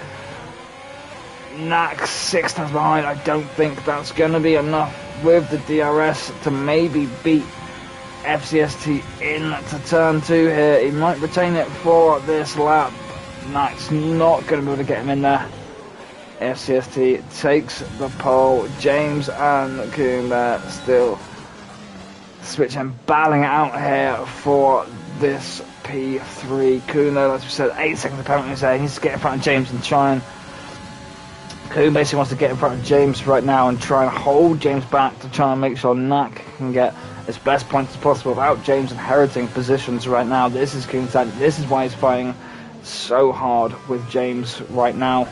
Nak 6 times behind. I don't think that's going to be enough with the DRS to maybe beat FCST into turn 2 here. He might retain it for this lap. Nak's not going to be able to get him in there. FCST takes the pole. James and Koen there still switching, battling it out here for this P3. Koen though, as we said, 8 seconds of penalty there. He needs to get in front of James and try and... Koen basically wants to get in front of James right now and try and hold James back to try and make sure Nak can get as best points as possible without James inheriting positions right now. This is Koen's time. This is why he's fighting so hard with James right now,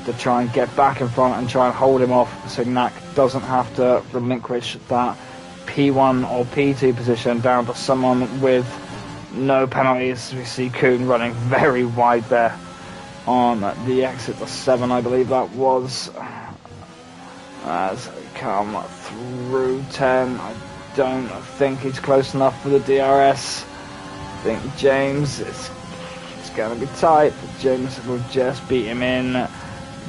to try and get back in front and try and hold him off so Nak doesn't have to relinquish that P1 or P2 position down to someone with no penalties. We see Koen running very wide there on the exit to 7, I believe that was, as they come through 10. I don't think he's close enough for the DRS. I think James is going to be tight, but James will just beat him in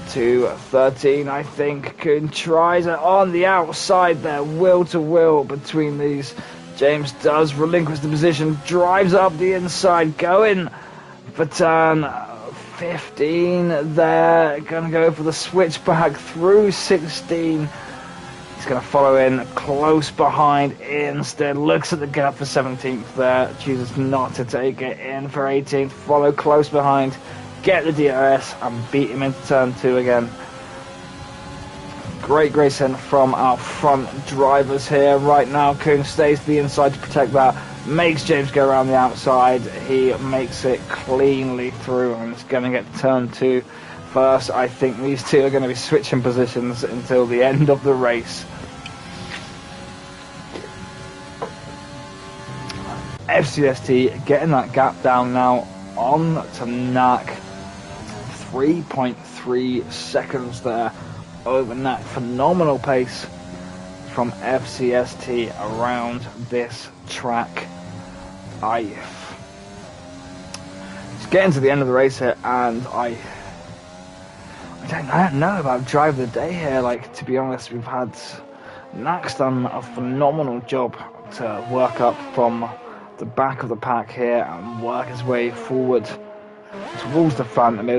to 13. I think Koen tries it on the outside there, will to will between these. James does relinquish the position, drives up the inside, going for turn 15 there, gonna go for the switchback through 16. He's gonna follow in close behind instead, looks at the gap for 17th there, chooses not to take it in for 18th, follow close behind, get the DRS and beat him into turn 2 again. Great racing from our front drivers here right now. Koen stays to the inside to protect that, makes James go around the outside. He makes it cleanly through and is going to get turn 2 first. I think these two are going to be switching positions until the end of the race. FCST getting that gap down now on to Nak. 3.3 seconds there over Nak. Phenomenal pace from FCST around this track. It's getting to the end of the race here, and I don't know about drive of the day here. Like, to be honest, we've had Nak's done a phenomenal job to work up from the back of the pack here and work his way forward towards the front and be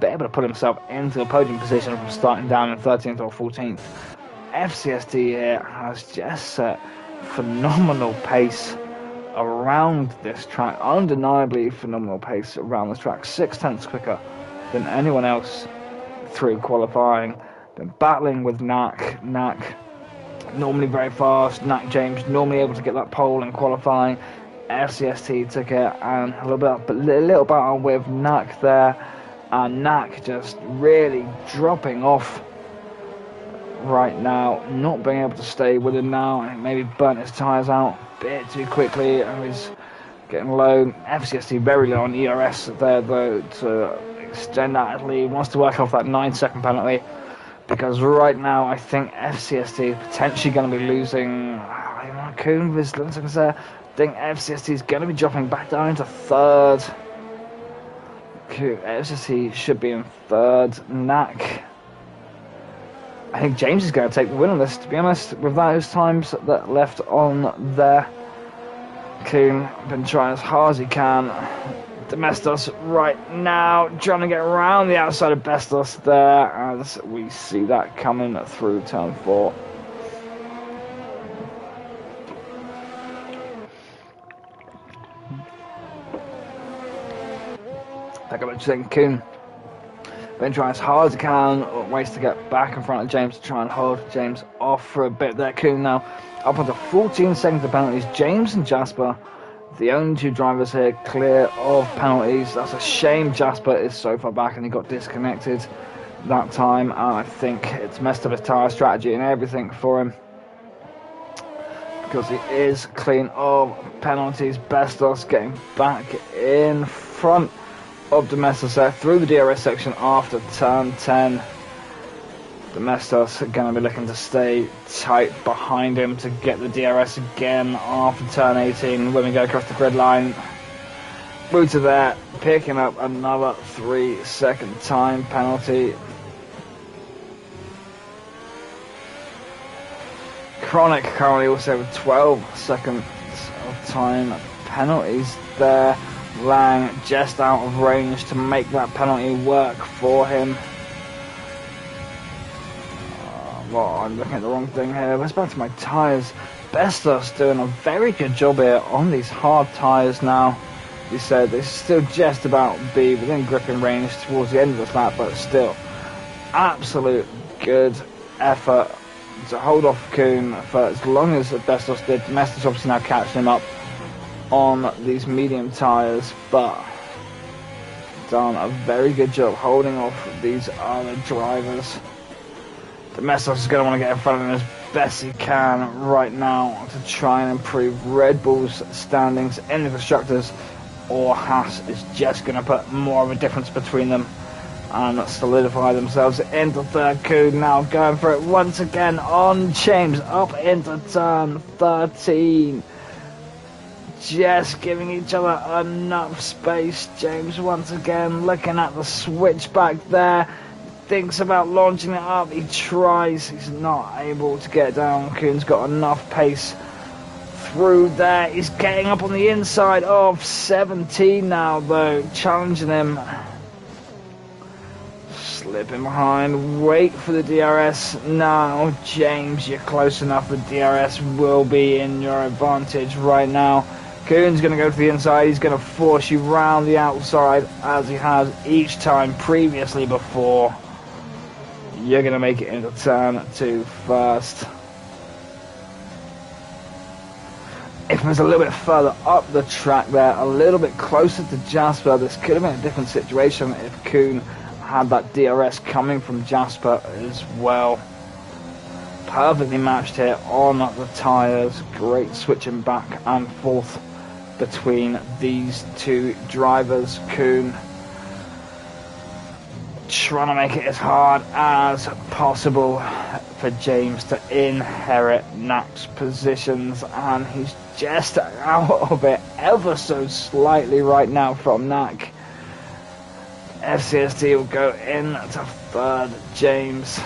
able to put himself into a podium position from starting down in 13th or 14th. FCST here has just set phenomenal pace around this track, undeniably phenomenal pace around this track, 6/10 quicker than anyone else through qualifying. Been battling with Nak normally very fast, Nak James normally able to get that pole in qualifying. FCST took it and a little battle with Nak there, and Nak just really dropping off right now, not being able to stay with him now. I think maybe burnt his tyres out a bit too quickly and he's getting low. FCST very low on ERS there though to extend that lead. Wants to work off that 9-second penalty, because right now I think FCST is potentially going to be losing. Koen was looking there. I think FCST is going to be dropping back down into 3rd. FCST should be in 3rd. Nak, I think James is going to take the win on this, to be honest, with those times that left on there. Koen been trying as hard as he can. Domestos right now trying to get around the outside of Bestos there, as we see that coming through turn 4. Like I mentioned, Kuhn been trying as hard as he can, ways to get back in front of James to try and hold James off for a bit there. Kuhn now up onto 14 seconds of penalties. James and Jasper, the only two drivers here clear of penalties. That's a shame. Jasper is so far back and he got disconnected that time, and I think it's messed up his tyre strategy and everything for him, because he is clean of penalties. Bestos getting back in front of Domestos there through the DRS section after turn 10. Domestos going to be looking to stay tight behind him to get the DRS again after turn 18 when we go across the grid line. Wouter there picking up another 3-second time penalty. Kronik currently also with 12 seconds of time penalties there. Lang just out of range to make that penalty work for him. Well, I'm looking at the wrong thing here. Let's back to my tyres. Bestos doing a very good job here on these hard tyres now. He said they still just about be within gripping range towards the end of this lap, but still absolute good effort to hold off Kuhn for as long as Bestos did. Domestos obviously now catching him up on these medium tyres, but done a very good job holding off these other drivers. Domestos is going to want to get in front of him as best he can right now to try and improve Red Bull's standings in the Constructors, or Haas is just going to put more of a difference between them and solidify themselves into third. Kuhn now going for it once again on James up into turn 13. Just giving each other enough space. James once again looking at the switchback there. Thinks about launching it up. He tries. He's not able to get down. Kuhn's got enough pace through there. He's getting up on the inside of 17 now though. Challenging him. Slipping behind. Wait for the DRS. No, James, you're close enough. The DRS will be in your advantage right now. Kuhn's going to go to the inside. He's going to force you round the outside as he has each time previously before. You're going to make it into turn 2 first. If it was a little bit further up the track there, a little bit closer to Jasper, this could have been a different situation if Kuhn had that DRS coming from Jasper as well. Perfectly matched here on the tyres. Great switching back and forth between these two drivers. Kuhn trying to make it as hard as possible for James to inherit Nak's positions, and he's just out of it ever so slightly right now from Nak. FCST will go in to third. James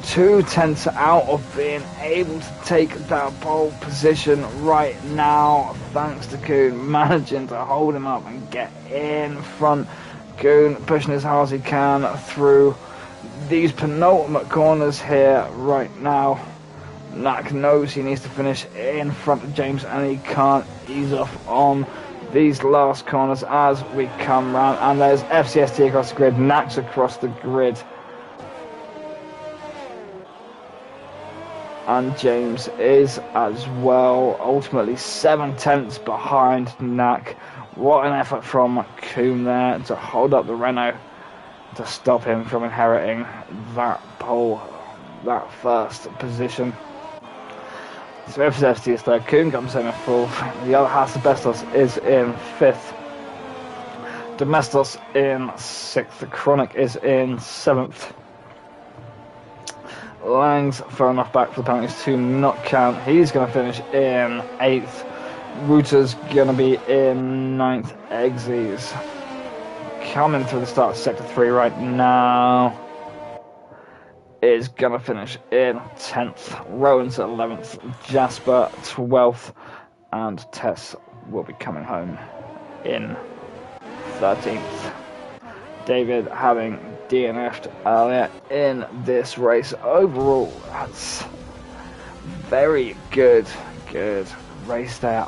2/10 out of being able to take that pole position right now, thanks to Kuhn managing to hold him up and get in front. Kuhn pushing as hard as he can through these penultimate corners here right now. Nak knows he needs to finish in front of James and he can't ease off on these last corners as we come round, and there's FCST across the grid, Nak's across the grid, and James is as well, ultimately 7/10 behind Nak. What an effort from Kuhn there to hold up the Renault to stop him from inheriting that pole, that first position. So FCST is third, Kuhn comes in at fourth, the other half, Bestos is in fifth, Domestos in sixth, Kronik is in seventh. Lang's far enough back for the penalties to not count. He's going to finish in 8th. Wouter's going to be in 9th. Xz coming through the start of sector 3 right now is going to finish in 10th. Rowan's at 11th. Jasper 12th. And Tess will be coming home in 13th. David having DNF'd earlier in this race. Overall, that's very good race there.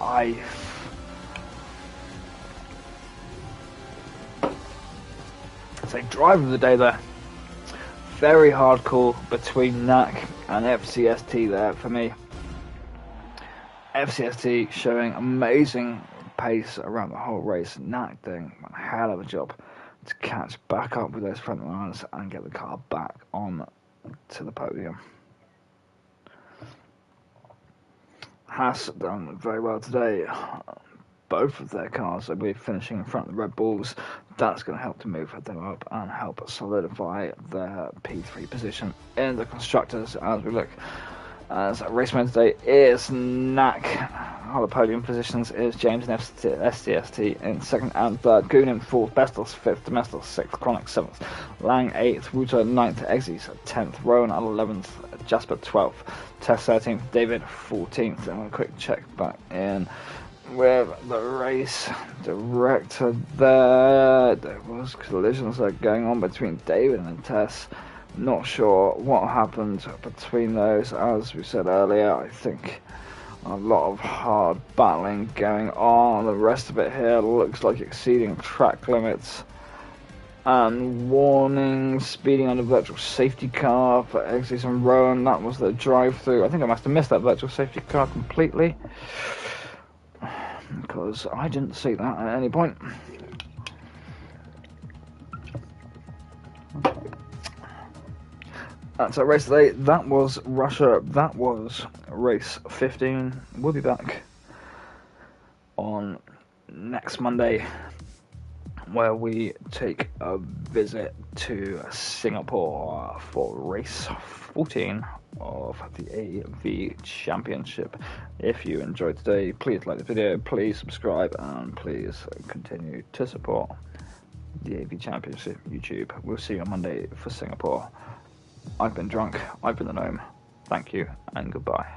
It's a drive of the day there. Very hard call between NAC and FCST there for me. FCST showing amazing pace around the whole race. NAC doing a hell of a job to catch back up with those front runners and get the car back on to the podium. Haas done very well today. Both of their cars will be finishing in front of the Red Bulls. That's going to help to move them up and help solidify their P3 position in the constructors as we look. As race mode today is NAC. Other podium positions is James and SCST in second and third, Goon in fourth, Bestos fifth, Domestos sixth, Kronik seventh, Lang eighth, Wouter ninth, Xz 10th, Rowan 11th, Jasper 12th, Tess 13th, David 14th. And a quick check back in with the race director there. There was collisions going on between David and Tess. Not sure what happened between those. As we said earlier, I think a lot of hard battling going on. The rest of it here looks like exceeding track limits and warnings, speeding on the virtual safety car for Xz and Rowan. That was the drive-through. I think I must have missed that virtual safety car completely because I didn't see that at any point. That's our race today. That was Russia. That was race 15. We'll be back on next Monday where we take a visit to Singapore for race 14 of the AV Championship. If you enjoyed today, please like the video, please subscribe, and please continue to support the AV Championship YouTube. We'll see you on Monday for Singapore. I've been drunk, I've been the gnome. Thank you and goodbye.